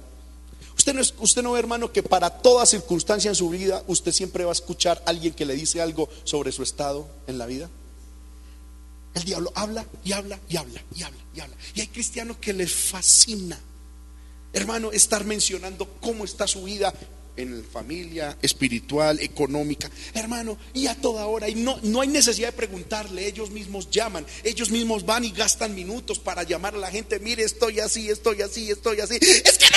Usted no ve, hermano, que para toda circunstancia en su vida usted siempre va a escuchar a alguien que le dice algo sobre su estado en la vida. El diablo habla y habla y habla y habla y habla. Y hay cristianos que les fascina, hermano, estar mencionando cómo está su vida en familia, espiritual, económica, hermano, y a toda hora. Y no hay necesidad de preguntarle, ellos mismos llaman, ellos mismos van y gastan minutos para llamar a la gente: mire, estoy así, es que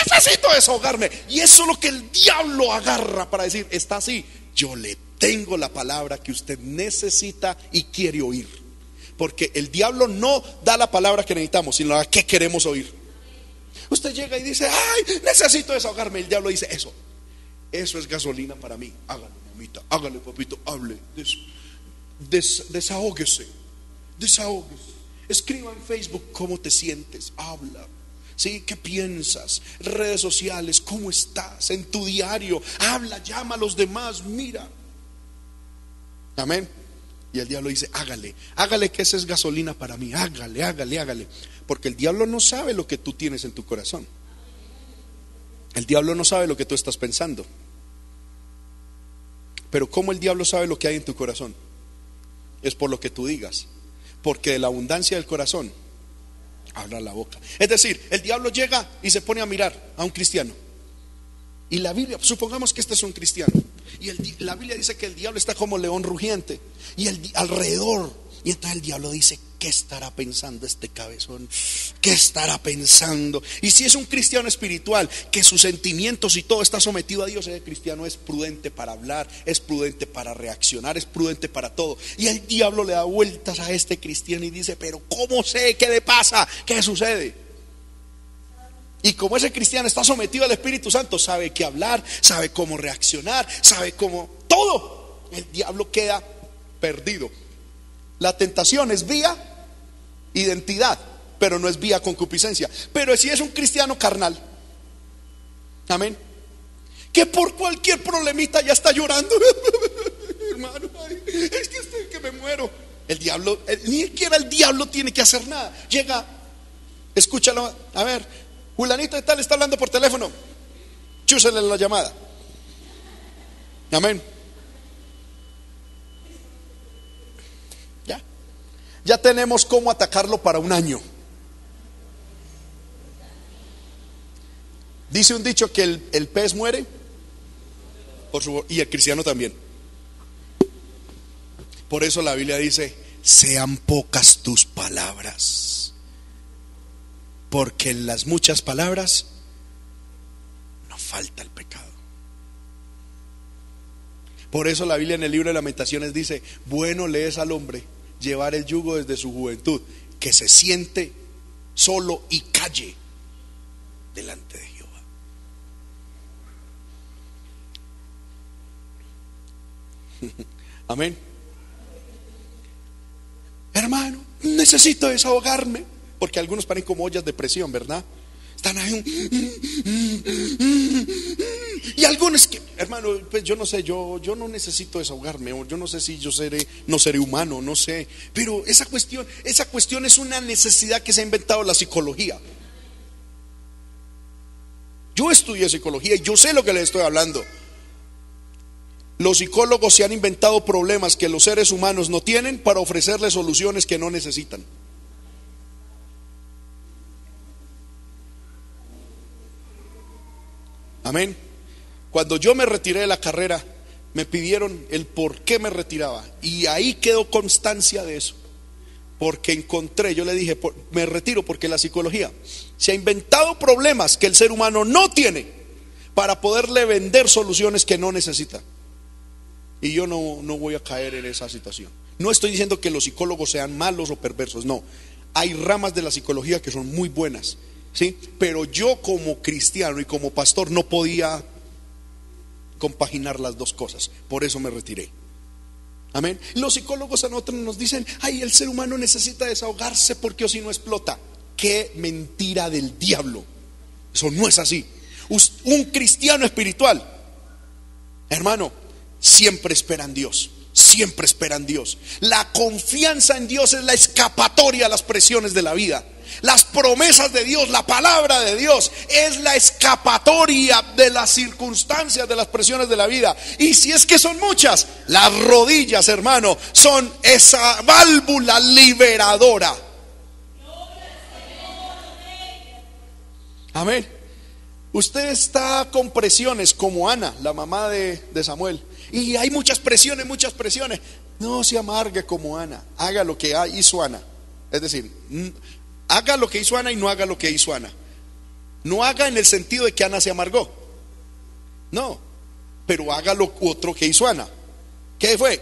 necesito desahogarme. Y eso es lo que el diablo agarra para decir: está así, yo le tengo la palabra que usted necesita y quiere oír. Porque el diablo no da la palabra que necesitamos, sino la que queremos oír. Usted llega y dice: ay, necesito desahogarme. El diablo dice: eso es gasolina para mí. Hágale, mamita, hágale, papito, hable, desahóguese. Escriba en Facebook cómo te sientes, habla. ¿Sí? ¿Qué piensas? Redes sociales, ¿cómo estás? En tu diario, habla, llama a los demás, mira. Amén. Y el diablo dice: hágale, que esa es gasolina para mí. Hágale. Porque el diablo no sabe lo que tú tienes en tu corazón. El diablo no sabe lo que tú estás pensando. Pero ¿cómo el diablo sabe lo que hay en tu corazón? Es por lo que tú digas. Porque de la abundancia del corazón habla la boca. Es decir, el diablo llega y se pone a mirar a un cristiano. Y la Biblia, supongamos que este es un cristiano, y la Biblia dice que el diablo está como león rugiente y alrededor. Y entonces el diablo dice: ¿qué estará pensando este cabezón? ¿Qué estará pensando? Y si es un cristiano espiritual, que sus sentimientos y todo está sometido a Dios, ese cristiano es prudente para hablar, es prudente para reaccionar, es prudente para todo. Y el diablo le da vueltas a este cristiano y dice: pero ¿cómo sé? ¿Qué le pasa? ¿Qué sucede? Y como ese cristiano está sometido al Espíritu Santo, sabe qué hablar, sabe cómo reaccionar, sabe cómo todo. El diablo queda perdido. La tentación es vía identidad, pero no es vía concupiscencia. Pero si es un cristiano carnal, amén, que por cualquier problemita ya está llorando, hermano, ay, es que estoy que me muero. El diablo, ni siquiera el diablo tiene que hacer nada. Llega, escúchalo, a ver, fulanito de tal está hablando por teléfono, chúsele la llamada. Amén. Ya tenemos cómo atacarlo para un año. Dice un dicho que el pez muere y el cristiano también. Por eso la Biblia dice: sean pocas tus palabras, porque en las muchas palabras no falta el pecado. Por eso la Biblia en el libro de Lamentaciones dice: bueno le es al hombre llevar el yugo desde su juventud, que se siente solo y calle delante de Jehová. Amén. Hermano, necesito desahogarme, porque algunos parecen como ollas de presión, ¿verdad? Están ahí y algunos que, hermano, pues yo no sé, yo no necesito desahogarme, o yo no sé si yo no seré humano, no sé, pero esa cuestión es una necesidad que se ha inventado la psicología. Yo estudié psicología y yo sé lo que les estoy hablando. Los psicólogos se han inventado problemas que los seres humanos no tienen para ofrecerles soluciones que no necesitan. Amén. Cuando yo me retiré de la carrera, me pidieron el por qué me retiraba, y ahí quedó constancia de eso. Porque encontré, yo le dije, me retiro porque la psicología se ha inventado problemas que el ser humano no tiene para poderle vender soluciones que no necesita. Y yo no voy a caer en esa situación. No estoy diciendo que los psicólogos sean malos o perversos, no. Hay ramas de la psicología que son muy buenas, ¿sí? Pero yo como cristiano y como pastor no podía compaginar las dos cosas. Por eso me retiré. Amén. Los psicólogos a nosotros nos dicen: ay, el ser humano necesita desahogarse porque o si no explota. Qué mentira del diablo. Eso no es así. Un cristiano espiritual, hermano, siempre espera en Dios. Siempre espera en Dios. La confianza en Dios es la escapatoria a las presiones de la vida. Las promesas de Dios, la palabra de Dios es la escapatoria de las circunstancias, de las presiones de la vida. Y si es que son muchas, las rodillas, hermano, son esa válvula liberadora. Amén. Usted está con presiones como Ana, la mamá de Samuel, y hay muchas presiones, muchas presiones. No se amargue como Ana. Haga lo que hizo Ana. Es decir, haga lo que hizo Ana y no haga lo que hizo Ana. No haga en el sentido de que Ana se amargó, no, pero haga lo otro que hizo Ana. ¿Qué fue?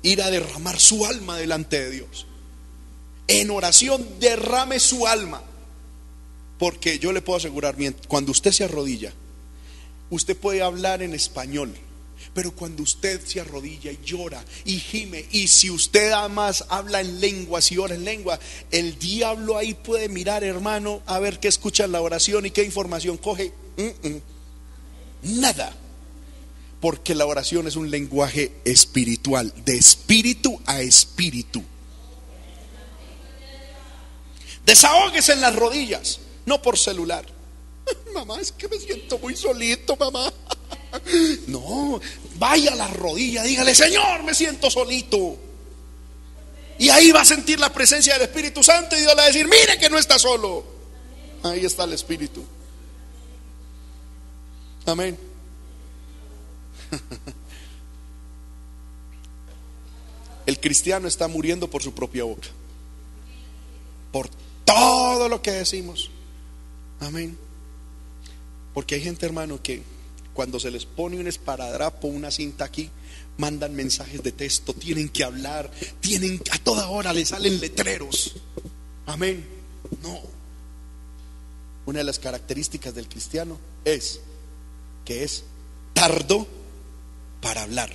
Ir a derramar su alma delante de Dios. En oración derrame su alma. Porque yo le puedo asegurar, cuando usted se arrodilla, usted puede hablar en español, pero cuando usted se arrodilla y llora y gime, y si usted además habla en lenguas y ora en lengua, el diablo ahí puede mirar, hermano, a ver qué escucha en la oración y qué información coge. Nada. Porque la oración es un lenguaje espiritual, de espíritu a espíritu. Desahóguese en las rodillas, no por celular. Mamá, es que me siento muy solito, mamá. No, vaya a la rodilla, dígale: Señor, me siento solito. Y ahí va a sentir la presencia del Espíritu Santo, y Dios le va a decir: mire que no está solo. Ahí está el Espíritu. Amén. El cristiano está muriendo por su propia boca, por todo lo que decimos. Amén. Porque hay gente, hermano, que cuando se les pone un esparadrapo, una cinta aquí, mandan mensajes de texto, tienen que hablar, a toda hora les salen letreros. Amén. No. Una de las características del cristiano es que es tardo para hablar,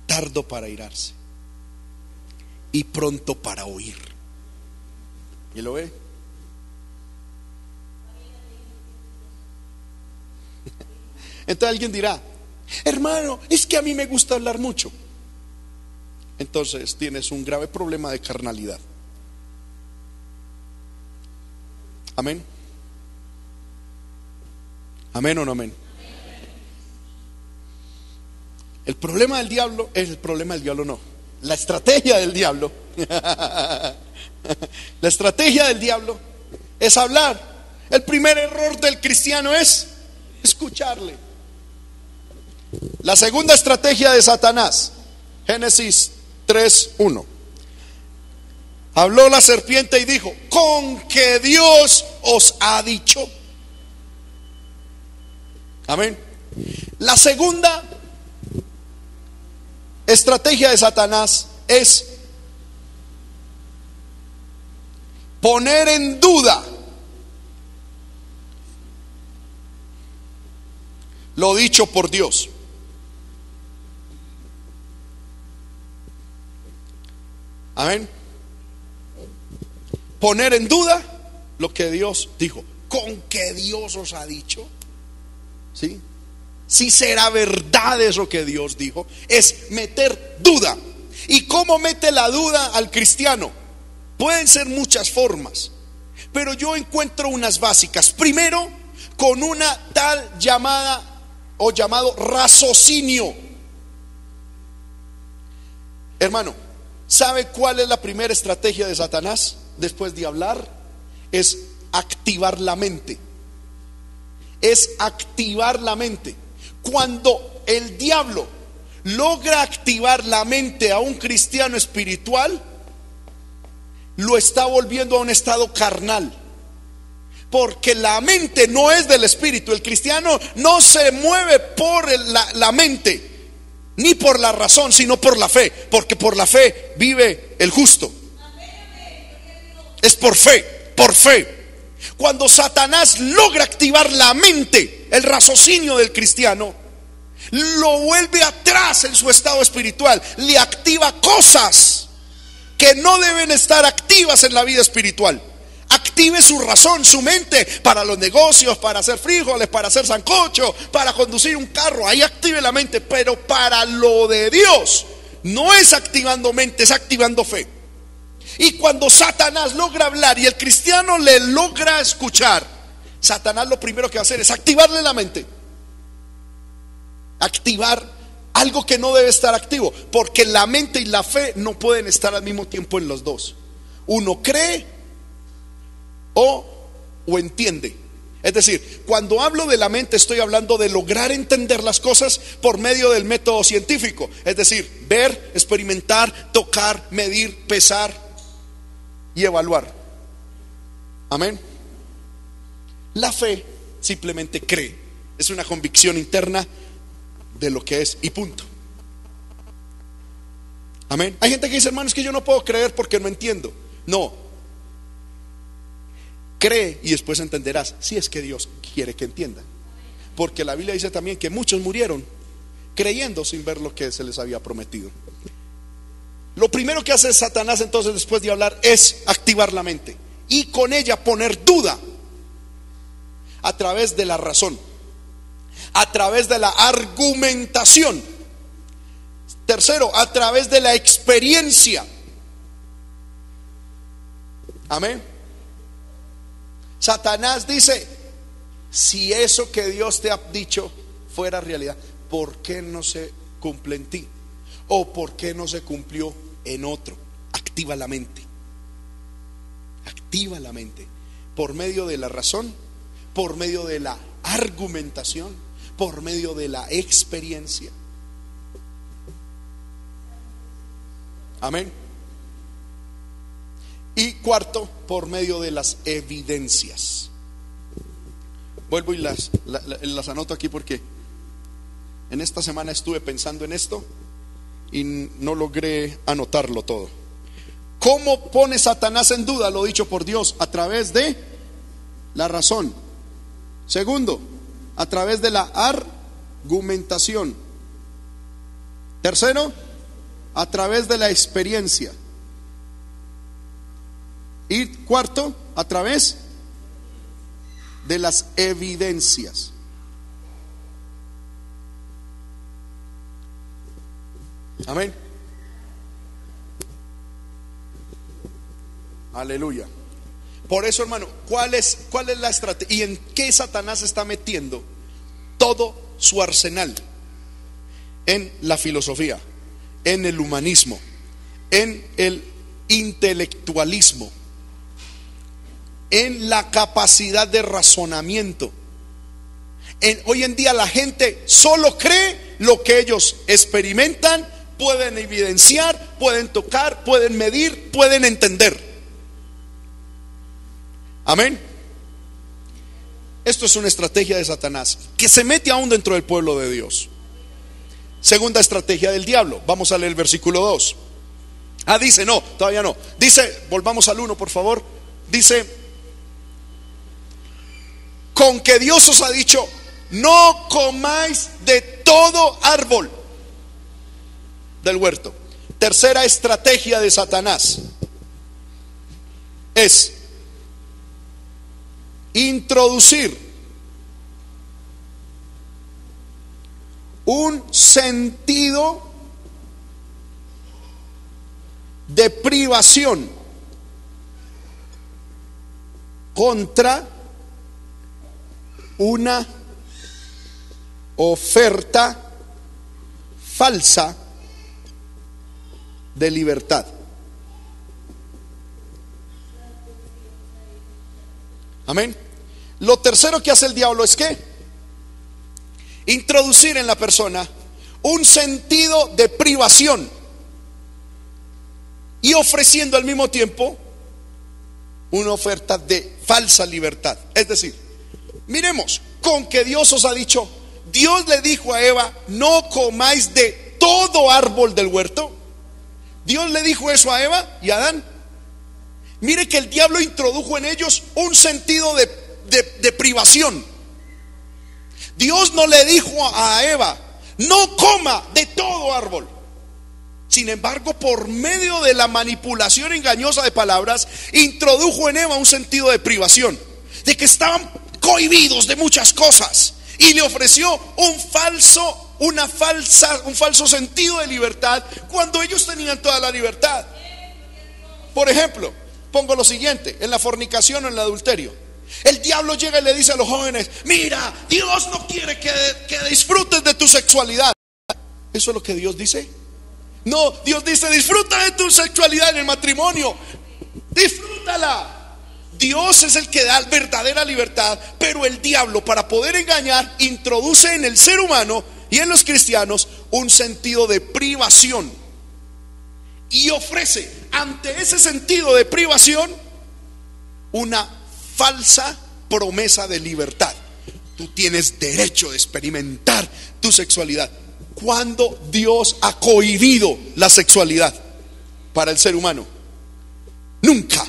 tardo para airarse y pronto para oír. ¿Y lo ve? Entonces alguien dirá: hermano, es que a mí me gusta hablar mucho. Entonces tienes un grave problema de carnalidad. Amén. Amén o no amén. El problema del diablo es el problema del diablo, no. La estrategia del diablo. La estrategia del diablo es hablar. El primer error del cristiano es escucharle. La segunda estrategia de Satanás, Génesis 3:1. Habló la serpiente y dijo: con que Dios os ha dicho. Amén. La segunda estrategia de Satanás es poner en duda lo dicho por Dios. Amén. Poner en duda lo que Dios dijo. ¿Con qué Dios os ha dicho? ¿Sí? Si será verdad eso que Dios dijo. Es meter duda. ¿Y cómo mete la duda al cristiano? Pueden ser muchas formas, pero yo encuentro unas básicas. Primero, con una tal llamada o llamado raciocinio. Hermano, ¿sabe cuál es la primera estrategia de Satanás después de hablar? Es activar la mente. Es activar la mente. Cuando el diablo logra activar la mente a un cristiano espiritual, lo está volviendo a un estado carnal. Porque la mente no es del espíritu. El cristiano no se mueve por la mente, ni por la razón, sino por la fe. Porque por la fe vive el justo. Es por fe, por fe. Cuando Satanás logra activar la mente, el raciocinio del cristiano, lo vuelve atrás en su estado espiritual. Le activa cosas que no deben estar activas en la vida espiritual. Active su razón, su mente, para los negocios, para hacer frijoles, para hacer sancocho, para conducir un carro. Ahí active la mente. Pero para lo de Dios no es activando mente, es activando fe. Y cuando Satanás logra hablar y el cristiano le logra escuchar, Satanás lo primero que va a hacer es activarle la mente. Activar algo que no debe estar activo, porque la mente y la fe no pueden estar al mismo tiempo en los dos. Uno cree o entiende. Es decir, cuando hablo de la mente estoy hablando de lograr entender las cosas por medio del método científico. Es decir, ver, experimentar, tocar, medir, pesar y evaluar. Amén. La fe simplemente cree. Es una convicción interna de lo que es y punto. Amén. Hay gente que dice, hermano, es que yo no puedo creer porque no entiendo. No. Cree y después entenderás, si es que Dios quiere que entiendan. Porque la Biblia dice también que muchos murieron creyendo sin ver lo que se les había prometido. Lo primero que hace Satanás entonces después de hablar es activar la mente y con ella poner duda a través de la razón, a través de la argumentación. Tercero, a través de la experiencia. Amén. Satanás dice, si eso que Dios te ha dicho fuera realidad, ¿por qué no se cumple en ti? ¿O por qué no se cumplió en otro? Activa la mente. Activa la mente por medio de la razón, por medio de la argumentación, por medio de la experiencia. Amén. Y cuarto, por medio de las evidencias. Vuelvo y las anoto aquí porque en esta semana estuve pensando en esto y no logré anotarlo todo. ¿Cómo pone Satanás en duda lo dicho por Dios? A través de la razón. Segundo, a través de la argumentación. Tercero, a través de la experiencia. Y cuarto, a través de las evidencias. Amén. Aleluya. Por eso, hermano, ¿cuál es la estrategia? ¿Y en qué Satanás está metiendo todo su arsenal? En la filosofía, en el humanismo, en el intelectualismo, en la capacidad de razonamiento. Hoy en día la gente solo cree lo que ellos experimentan, pueden evidenciar, pueden tocar, pueden medir, pueden entender. Amén. Esto es una estrategia de Satanás que se mete aún dentro del pueblo de Dios. Segunda estrategia del diablo. Vamos a leer el versículo 2. Dice, no, todavía no. Dice, volvamos al 1 por favor. Dice, con que Dios os ha dicho, no comáis de todo árbol del huerto. Tercera estrategia de Satanás es introducir un sentido de privación contra una oferta falsa de libertad. Amén. Lo tercero que hace el diablo es que introducir en la persona un sentido de privación y ofreciendo al mismo tiempo una oferta de falsa libertad. Es decir, miremos, con que Dios os ha dicho, Dios le dijo a Eva, no comáis de todo árbol del huerto. Dios le dijo eso a Eva y a Adán. Mire que el diablo introdujo en ellos un sentido de privación. Dios no le dijo a Eva, no coma de todo árbol. Sin embargo, por medio de la manipulación engañosa de palabras, introdujo en Eva un sentido de privación, de que estaban cohibidos de muchas cosas, y le ofreció un falso sentido de libertad cuando ellos tenían toda la libertad. Por ejemplo, pongo lo siguiente: en la fornicación o en el adulterio, el diablo llega y le dice a los jóvenes, mira, Dios no quiere que disfrutes de tu sexualidad. ¿Eso es lo que Dios dice? No, Dios dice, disfruta de tu sexualidad en el matrimonio, disfrútala. Dios es el que da verdadera libertad, pero el diablo, para poder engañar, introduce en el ser humano y en los cristianos un sentido de privación, y ofrece ante ese sentido de privación una falsa promesa de libertad. Tú tienes derecho de experimentar tu sexualidad. ¿Cuándo Dios ha cohibido la sexualidad para el ser humano? Nunca.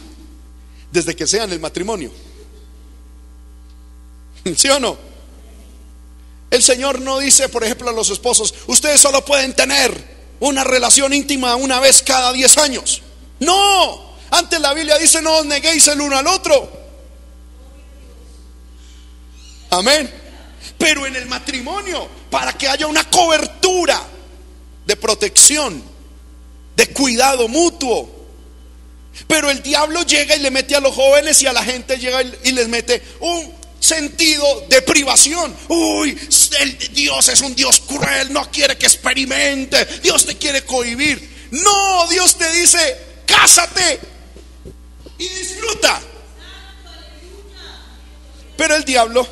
Desde que sea en el matrimonio. ¿Sí o no? El Señor no dice, por ejemplo, a los esposos, ustedes solo pueden tener una relación íntima una vez cada 10 años. No, antes la Biblia dice, no os neguéis el uno al otro. Amén. Pero en el matrimonio, para que haya una cobertura de protección, de cuidado mutuo. Pero el diablo llega y le mete a los jóvenes y a la gente, llega y les mete un sentido de privación. Uy, Dios es un Dios cruel, no quiere que experimente, Dios te quiere cohibir. No, Dios te dice, cásate y disfruta. Pero el diablo,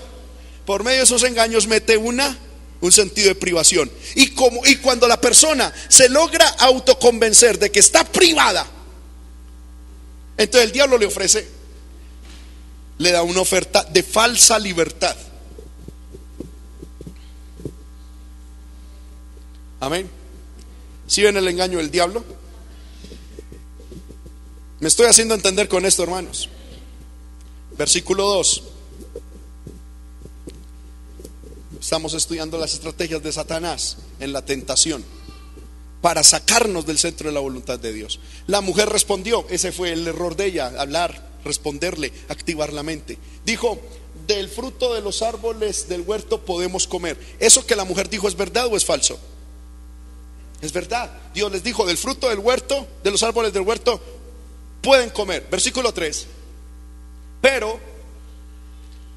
por medio de esos engaños, mete un sentido de privación. Y cuando la persona se logra autoconvencer de que está privada, entonces el diablo le da una oferta de falsa libertad. Amén. ¿Sí ven el engaño del diablo? Me estoy haciendo entender con esto, hermanos. Versículo 2. Estamos estudiando las estrategias de Satanás en la tentación para sacarnos del centro de la voluntad de Dios. La mujer respondió, ese fue el error de ella, hablar, responderle, activar la mente. Dijo, del fruto de los árboles del huerto podemos comer. ¿Eso que la mujer dijo es verdad o es falso? Es verdad. Dios les dijo, del fruto del huerto, de los árboles del huerto pueden comer. Versículo 3. Pero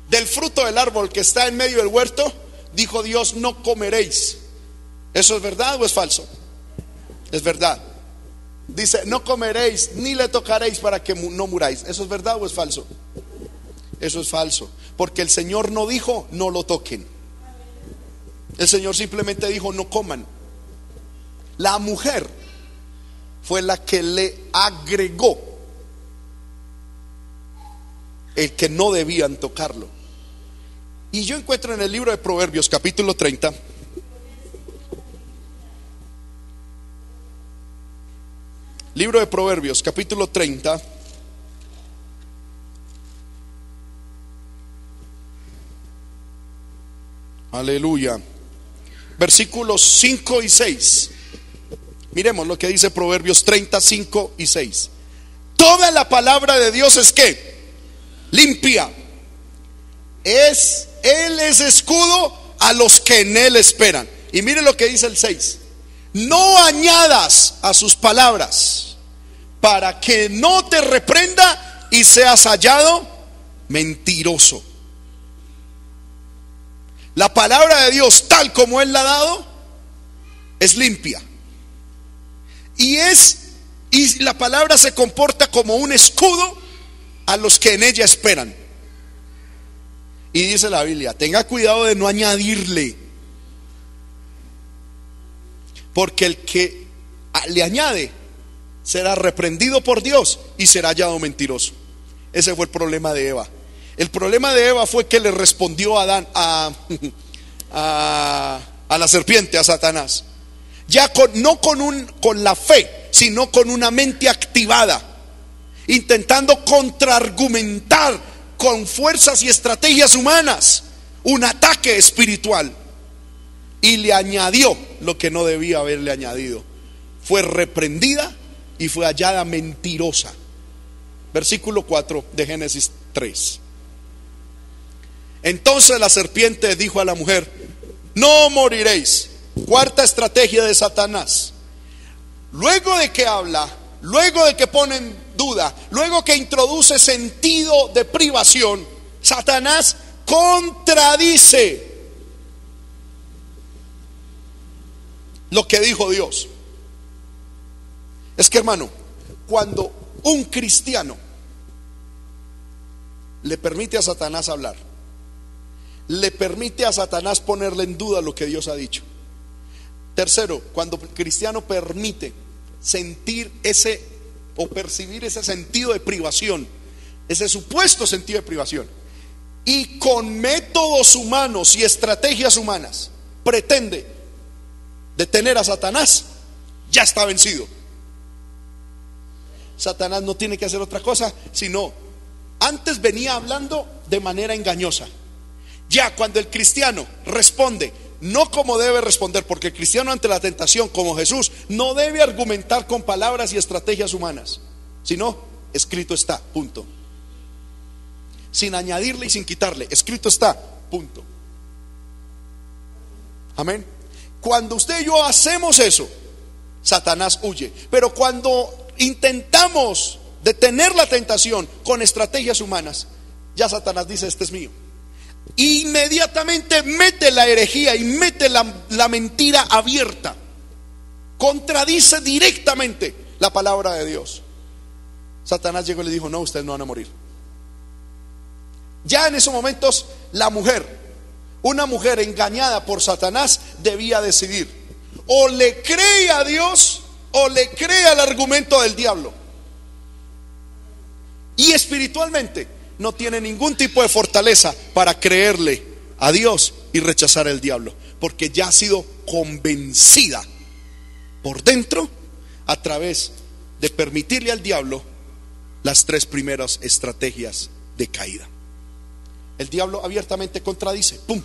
del fruto del árbol que está en medio del huerto, dijo Dios, no comeréis. ¿Eso es verdad o es falso? Es verdad. Dice, no comeréis ni le tocaréis para que no muráis. ¿Eso es verdad o es falso? Eso es falso, porque el Señor no dijo no lo toquen. El Señor simplemente dijo no coman. La mujer fue la que le agregó el que no debían tocarlo. Y yo encuentro en el libro de Proverbios capítulo 30 Libro de Proverbios, capítulo 30. Aleluya. Versículos 5 y 6. Miremos lo que dice Proverbios 30, 5 y 6. Toda la palabra de Dios es ¿qué? Limpia. Él es escudo a los que en él esperan. Y mire lo que dice el 6. No añadas a sus palabras, para que no te reprenda y seas hallado mentiroso. La palabra de Dios, tal como Él la ha dado, es limpia. Y la palabra se comporta como un escudo a los que en ella esperan. Y dice la Biblia, tenga cuidado de no añadirle, porque el que le añade será reprendido por Dios y será hallado mentiroso. Ese fue el problema de Eva. El problema de Eva fue que le respondió a Adán, a la serpiente, a Satanás, ya no con la fe, sino con una mente activada, intentando contraargumentar con fuerzas y estrategias humanas un ataque espiritual, y le añadió lo que no debía haberle añadido. Fue reprendida y fue hallada mentirosa. Versículo 4 de Génesis 3. Entonces la serpiente dijo a la mujer: no moriréis. Cuarta estrategia de Satanás. Luego de que habla, luego de que pone en duda, luego que introduce sentido de privación, Satanás contradice lo que dijo Dios. Es que, hermano, cuando un cristiano le permite a Satanás hablar, le permite a Satanás ponerle en duda lo que Dios ha dicho. Tercero, cuando el cristiano permite sentir o percibir ese sentido de privación, ese supuesto sentido de privación, y con métodos humanos y estrategias humanas pretende detener a Satanás, ya está vencido. Satanás no tiene que hacer otra cosa, sino antes venía hablando de manera engañosa. Ya cuando el cristiano responde no como debe responder, porque el cristiano ante la tentación, como Jesús, no debe argumentar con palabras y estrategias humanas, sino escrito está, punto. Sin añadirle y sin quitarle, escrito está, punto. Amén. Cuando usted y yo hacemos eso, Satanás huye. Pero cuando intentamos detener la tentación con estrategias humanas, ya Satanás dice: este es mío. Inmediatamente mete la herejía y mete la mentira abierta, contradice directamente la palabra de Dios. Satanás llegó y le dijo: no, ustedes no van a morir. Ya en esos momentos una mujer engañada por Satanás debía decidir: o le cree a Dios o le cree al argumento del diablo. Y espiritualmente no tiene ningún tipo de fortaleza para creerle a Dios y rechazar al diablo, porque ya ha sido convencida por dentro a través de permitirle al diablo las tres primeras estrategias de caída. El diablo abiertamente contradice, ¡pum!,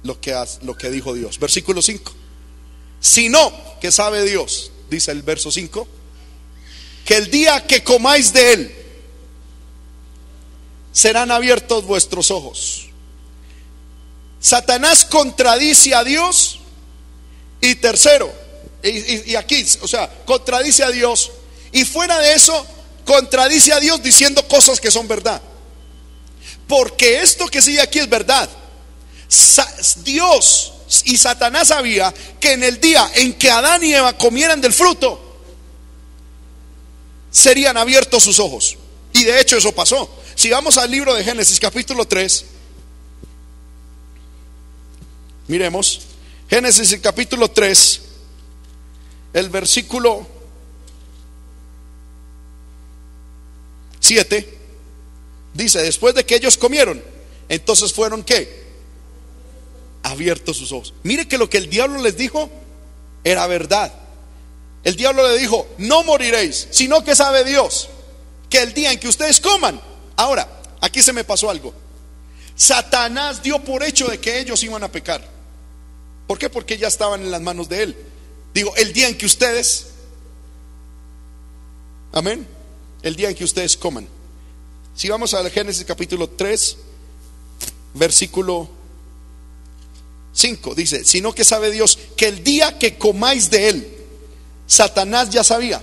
lo que dijo Dios. Versículo 5. Sino que sabe Dios, dice el verso 5, que el día que comáis de él serán abiertos vuestros ojos. Satanás contradice a Dios. Y tercero, y aquí, o sea, contradice a Dios, y fuera de eso contradice a Dios diciendo cosas que son verdad. Porque esto que sigue aquí es verdad. Dios y Satanás sabía que en el día en que Adán y Eva comieran del fruto, serían abiertos sus ojos. Y de hecho eso pasó. Si vamos al libro de Génesis capítulo 3, miremos Génesis capítulo 3, el versículo 7, dice: después de que ellos comieron, entonces fueron ¿qué? Abiertos sus ojos. Mire que lo que el diablo les dijo era verdad. El diablo le dijo: no moriréis, sino que sabe Dios que el día en que ustedes coman. Ahora, aquí se me pasó algo. Satanás dio por hecho de que ellos iban a pecar. ¿Por qué? Porque ya estaban en las manos de él. Digo, el día en que ustedes, amén, el día en que ustedes coman. Si vamos a Génesis capítulo 3, versículo 5, dice: sino que sabe Dios que el día que comáis de él. Satanás ya sabía.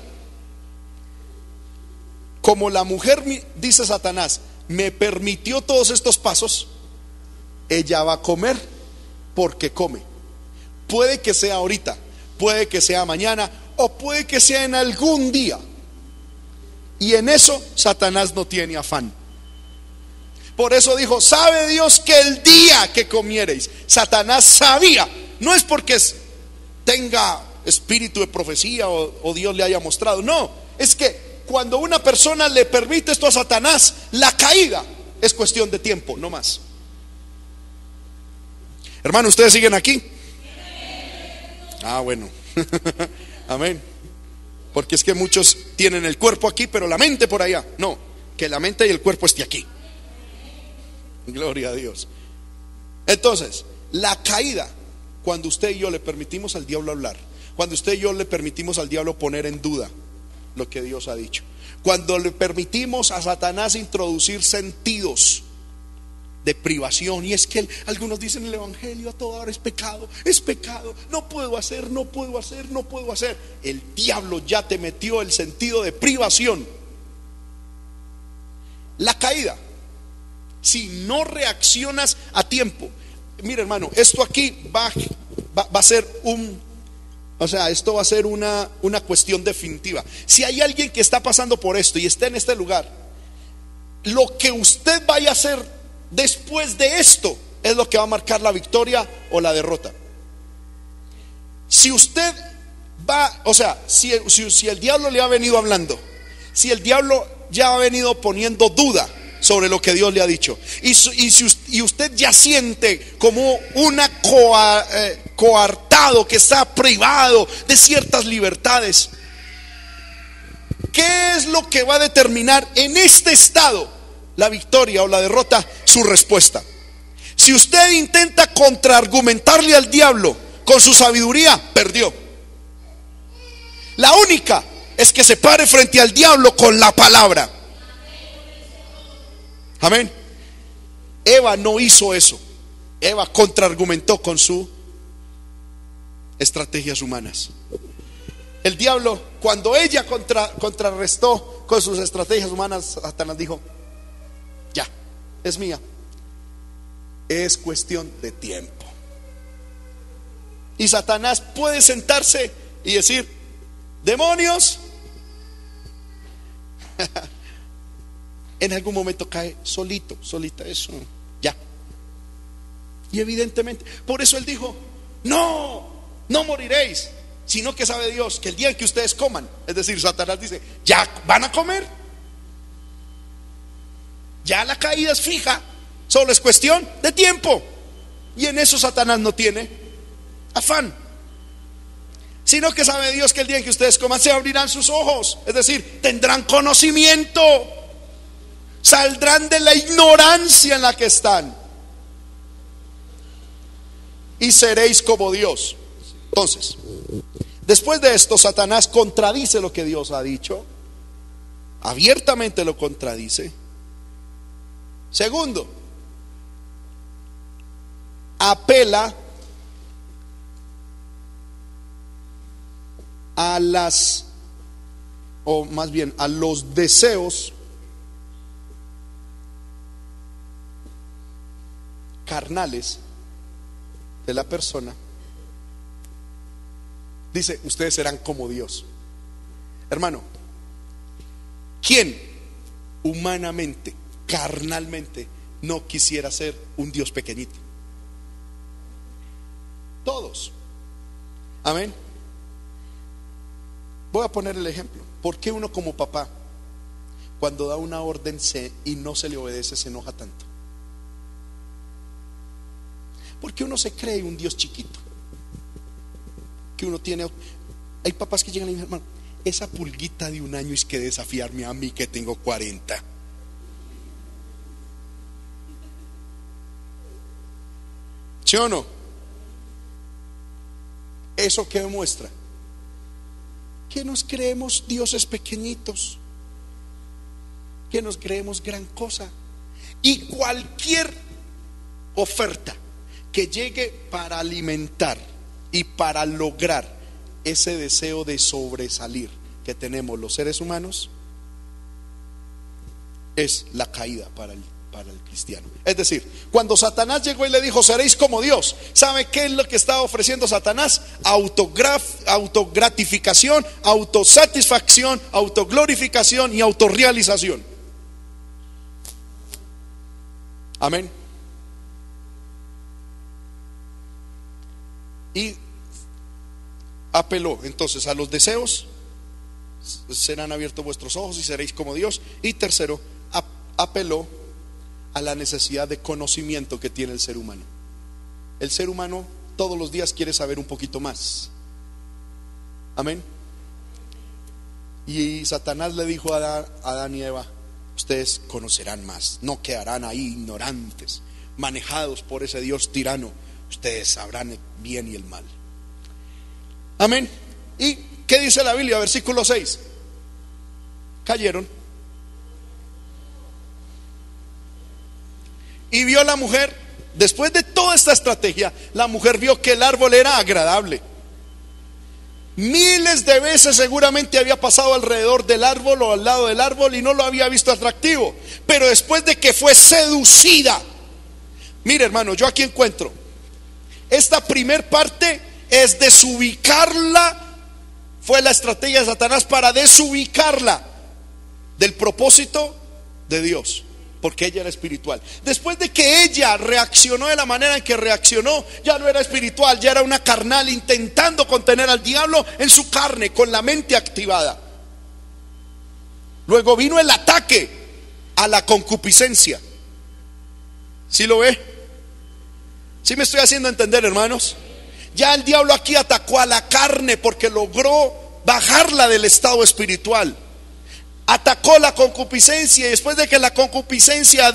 Como la mujer, dice Satanás, me permitió todos estos pasos, ella va a comer porque come. Puede que sea ahorita, puede que sea mañana, o puede que sea en algún día. Y en eso Satanás no tiene afán. Por eso dijo: sabe Dios que el día que comiereis. Satanás sabía. No es porque tenga espíritu de profecía o Dios le haya mostrado. No, es que cuando una persona le permite esto a Satanás, la caída es cuestión de tiempo, no más. Hermano, ¿ustedes siguen aquí? Ah, bueno. Amén. Porque es que muchos tienen el cuerpo aquí, pero la mente por allá. No, que la mente y el cuerpo esté aquí. Gloria a Dios. Entonces, la caída, cuando usted y yo le permitimos al diablo hablar, cuando usted y yo le permitimos al diablo poner en duda lo que Dios ha dicho, cuando le permitimos a Satanás introducir sentidos de privación, y es que algunos dicen: el evangelio a toda hora es pecado, no puedo hacer, no puedo hacer, no puedo hacer. El diablo ya te metió el sentido de privación. La caída, si no reaccionas a tiempo. Mira, hermano, esto aquí va a ser esto va a ser una cuestión definitiva. Si hay alguien que está pasando por esto y está en este lugar, lo que usted vaya a hacer después de esto es lo que va a marcar la victoria o la derrota. Si usted va, si el diablo le ha venido hablando, si el diablo ya ha venido poniendo duda sobre lo que Dios le ha dicho, y usted ya siente como coartado, que está privado de ciertas libertades, ¿qué es lo que va a determinar en este estado la victoria o la derrota? Su respuesta. Si usted intenta contraargumentarle al diablo con su sabiduría, perdió. La única es que se pare frente al diablo con la palabra. Amén. Eva no hizo eso. Eva contraargumentó con sus estrategias humanas. El diablo, cuando ella contrarrestó con sus estrategias humanas, Satanás dijo: ya, es mía. Es cuestión de tiempo. Y Satanás puede sentarse y decir: demonios. En algún momento cae solita eso, ya. Y evidentemente, por eso él dijo: no moriréis, sino que sabe Dios que el día en que ustedes coman, es decir, Satanás dice: ya van a comer, ya la caída es fija, solo es cuestión de tiempo. Y en eso Satanás no tiene afán, sino que sabe Dios que el día en que ustedes coman se abrirán sus ojos, es decir, tendrán conocimiento, saldrán de la ignorancia en la que están y seréis como Dios. Entonces, después de esto, Satanás contradice lo que Dios ha dicho, abiertamente lo contradice. Segundo, apela a a los deseos carnales de la persona. Dice: ustedes serán como Dios. Hermano, ¿quién humanamente, carnalmente, no quisiera ser un Dios pequeñito? Todos. Amén. Voy a poner el ejemplo. ¿Por qué uno como papá, cuando da una orden y no se le obedece, se enoja tanto? Porque uno se cree un Dios chiquito, que uno tiene. hay papás que llegan y dicen, hermano, esa pulguita de 1 año es que desafiarme a mí que tengo 40. ¿Sí o no? ¿Eso qué demuestra? Que nos creemos dioses pequeñitos, que nos creemos gran cosa. Y cualquier oferta que llegue para alimentar y para lograr ese deseo de sobresalir que tenemos los seres humanos es la caída para el cristiano. Es decir, cuando Satanás llegó y le dijo, seréis como Dios, ¿sabe qué es lo que estaba ofreciendo Satanás? Autogratificación, autosatisfacción, autoglorificación y autorrealización. Amén. Y apeló entonces a los deseos, serán abiertos vuestros ojos y seréis como Dios. Y tercero, apeló a la necesidad de conocimiento que tiene el ser humano. El ser humano todos los días quiere saber un poquito más. Amén. Y Satanás le dijo a Adán y Eva, ustedes conocerán más, no quedarán ahí ignorantes, manejados por ese Dios tirano. Ustedes sabrán el bien y el mal. Amén. ¿Y qué dice la Biblia? Versículo 6. Cayeron. Y vio la mujer, después de toda esta estrategia, la mujer vio que el árbol era agradable. Miles de veces seguramente había pasado alrededor del árbol o al lado del árbol y no lo había visto atractivo. Pero después de que fue seducida, mire hermano, yo aquí encuentro, esta primer parte es desubicarla. Fue la estrategia de Satanás para desubicarla del propósito de Dios, porque ella era espiritual. Después de que ella reaccionó de la manera en que reaccionó, ya no era espiritual, ya era una carnal intentando contener al diablo en su carne, con la mente activada. Luego vino el ataque a la concupiscencia. ¿Sí lo ve? ¿Sí me estoy haciendo entender, hermanos? Ya el diablo aquí atacó a la carne porque logró bajarla del estado espiritual. Atacó la concupiscencia y después de que la concupiscencia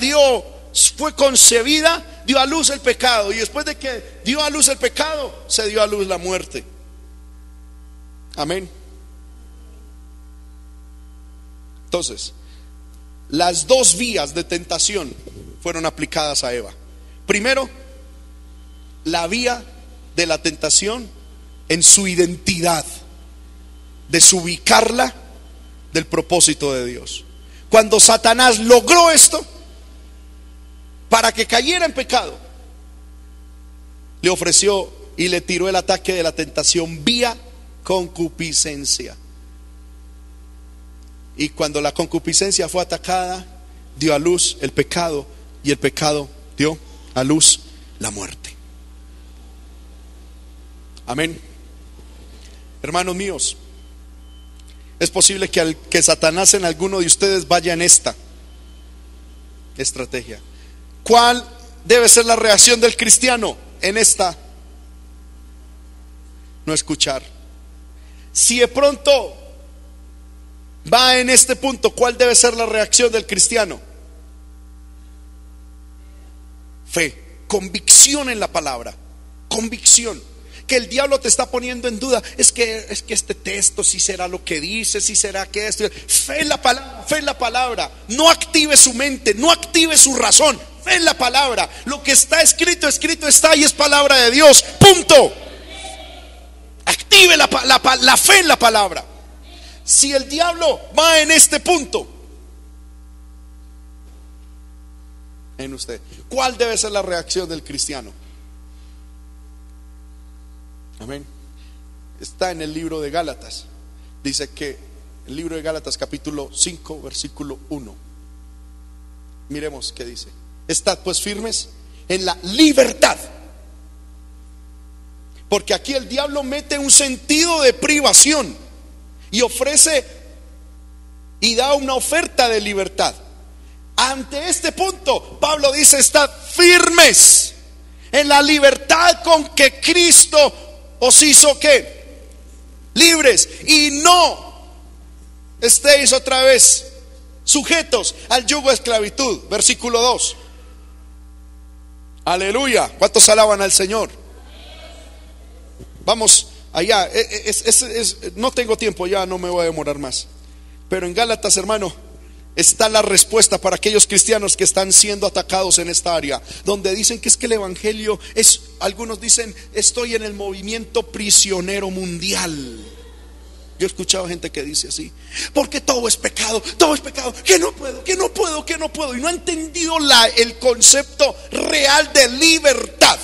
fue concebida, dio a luz el pecado. Y después de que dio a luz el pecado, se dio a luz la muerte. Amén. Entonces, las dos vías de tentación fueron aplicadas a Eva. Primero, la vía de la tentación en su identidad, desubicarla del propósito de Dios. Cuando Satanás logró esto, para que cayera en pecado, le ofreció y le tiró el ataque de la tentación vía concupiscencia. Y cuando la concupiscencia fue atacada, dio a luz el pecado, y el pecado dio a luz la muerte. Amén. Hermanos míos, es posible que Satanás en alguno de ustedes vaya en esta estrategia. ¿Cuál debe ser la reacción del cristiano en esta? No escuchar. Si de pronto va en este punto, ¿cuál debe ser la reacción del cristiano? Fe, convicción en la palabra, convicción. Que el diablo te está poniendo en duda, es que este texto si será lo que dice, si será que esto. Fe en la palabra, fe en la palabra. No active su mente, no active su razón. Fe en la palabra. Lo que está escrito, escrito está y es palabra de Dios. Punto. Active la fe en la palabra. Si el diablo va en este punto en usted, ¿cuál debe ser la reacción del cristiano? Amén. Está en el libro de Gálatas. Dice que el libro de Gálatas capítulo 5 versículo 1. Miremos qué dice. Estad pues firmes en la libertad. Porque aquí el diablo mete un sentido de privación y ofrece y da una oferta de libertad. Ante este punto, Pablo dice: estad firmes en la libertad con que Cristo os hizo ¿qué? libres, y no estéis otra vez sujetos al yugo de esclavitud. Versículo 2. Aleluya. ¿Cuántos alaban al Señor? Vamos allá. No tengo tiempo, ya no me voy a demorar más. Pero en Gálatas, hermano, está la respuesta para aquellos cristianos que están siendo atacados en esta área, donde dicen que es que el evangelio es, algunos dicen, estoy en el movimiento prisionero mundial. Yo he escuchado gente que dice así, porque todo es pecado, que no puedo, y no ha entendido el concepto real de libertad.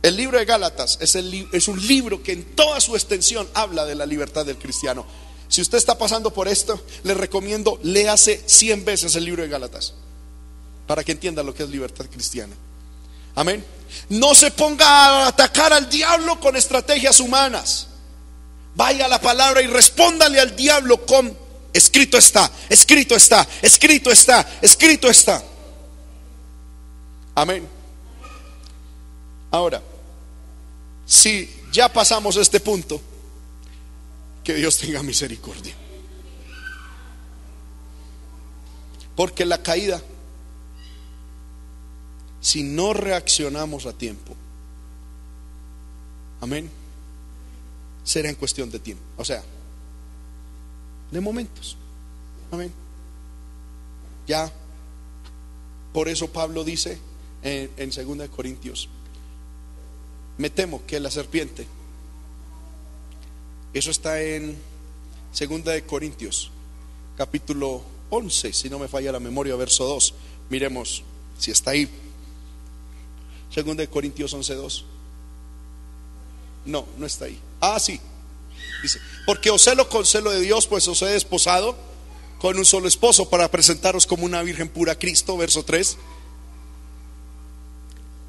El libro de Gálatas es un libro que en toda su extensión habla de la libertad del cristiano. Si usted está pasando por esto, le recomiendo, léase 100 veces el libro de Gálatas para que entienda lo que es libertad cristiana. Amén. No se ponga a atacar al diablo con estrategias humanas. Vaya a la palabra y respóndale al diablo con escrito está, escrito está, escrito está, escrito está. Amén. Ahora, si ya pasamos este punto, que Dios tenga misericordia, porque la caída, si no reaccionamos a tiempo, amén, será en cuestión de tiempo, o sea, de momentos. Amén. Ya, por eso Pablo dice en 2 Corintios, me temo que la serpiente, eso está en 2 Corintios capítulo 11, si no me falla la memoria, verso 2. Miremos si está ahí. 2 Corintios 11:2. No, no está ahí. Ah, sí. Dice, porque os celo con celo de Dios, pues os he desposado con un solo esposo para presentaros como una virgen pura a Cristo. Verso 3.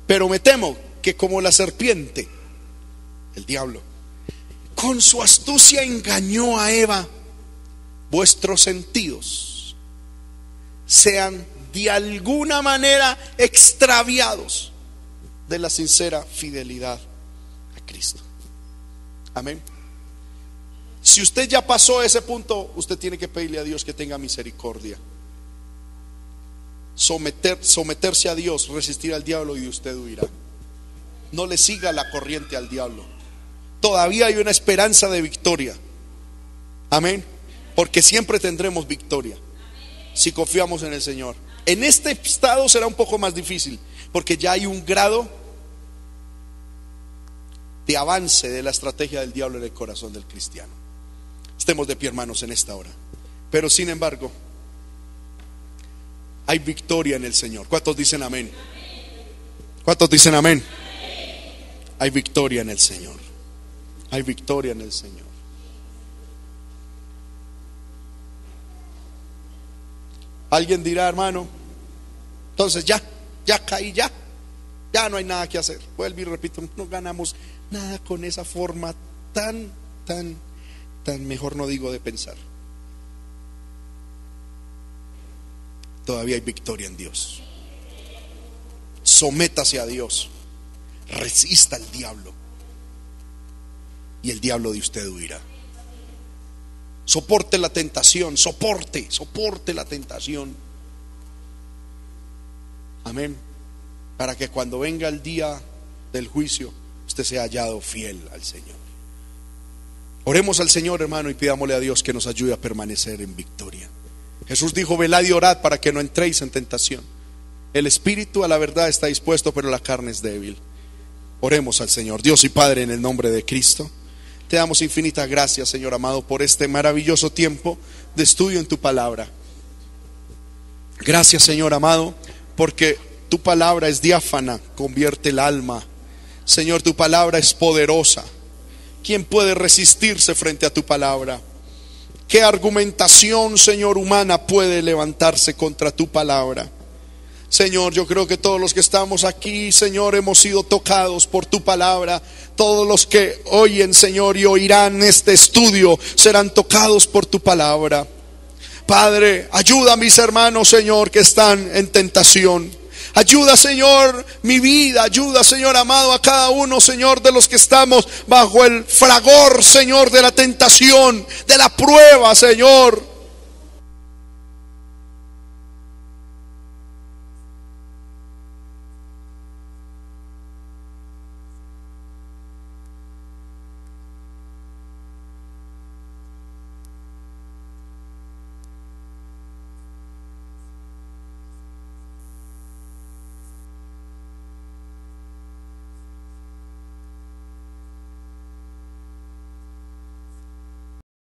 Pero me temo que como la serpiente, el diablo, con su astucia engañó a Eva, vuestros sentidos sean de alguna manera extraviados de la sincera fidelidad a Cristo. Amén. Si usted ya pasó ese punto, usted tiene que pedirle a Dios que tenga misericordia. Someterse a Dios, resistir al diablo, y usted huirá. No le siga la corriente al diablo. Todavía hay una esperanza de victoria. Amén. Porque siempre tendremos victoria si confiamos en el Señor. En este estado será un poco más difícil, porque ya hay un grado de avance de la estrategia del diablo en el corazón del cristiano. Estemos de pie, hermanos, en esta hora. Pero sin embargo, hay victoria en el Señor. ¿Cuántos dicen amén? ¿Cuántos dicen amén? Hay victoria en el Señor. Hay victoria en el Señor. Alguien dirá, hermano, entonces ya caí, ya no hay nada que hacer. Vuelvo y repito, no ganamos nada con esa forma tan mejor no digo de pensar. Todavía hay victoria en Dios. Sométase a Dios, resista al diablo, y el diablo de usted huirá. Soporte la tentación, soporte la tentación. Amén. Para que cuando venga el día del juicio, usted sea hallado fiel al Señor. Oremos al Señor, hermano, y pidámosle a Dios que nos ayude a permanecer en victoria. Jesús dijo, velad y orad para que no entréis en tentación. El espíritu a la verdad está dispuesto, pero la carne es débil. Oremos al Señor. Dios y Padre, en el nombre de Cristo, te damos infinitas gracias, Señor amado, por este maravilloso tiempo de estudio en tu palabra. Gracias, Señor amado, porque tu palabra es diáfana, convierte el alma. Señor, tu palabra es poderosa. ¿Quién puede resistirse frente a tu palabra? ¿Qué argumentación, Señor, humana puede levantarse contra tu palabra? Señor, yo creo que todos los que estamos aquí, Señor, hemos sido tocados por tu palabra. Todos los que oyen, Señor, y oirán este estudio serán tocados por tu palabra. Padre, ayuda a mis hermanos, Señor, que están en tentación. Ayuda, Señor, mi vida. Ayuda, Señor amado, a cada uno, Señor, de los que estamos bajo el fragor, Señor, de la tentación, de la prueba, Señor.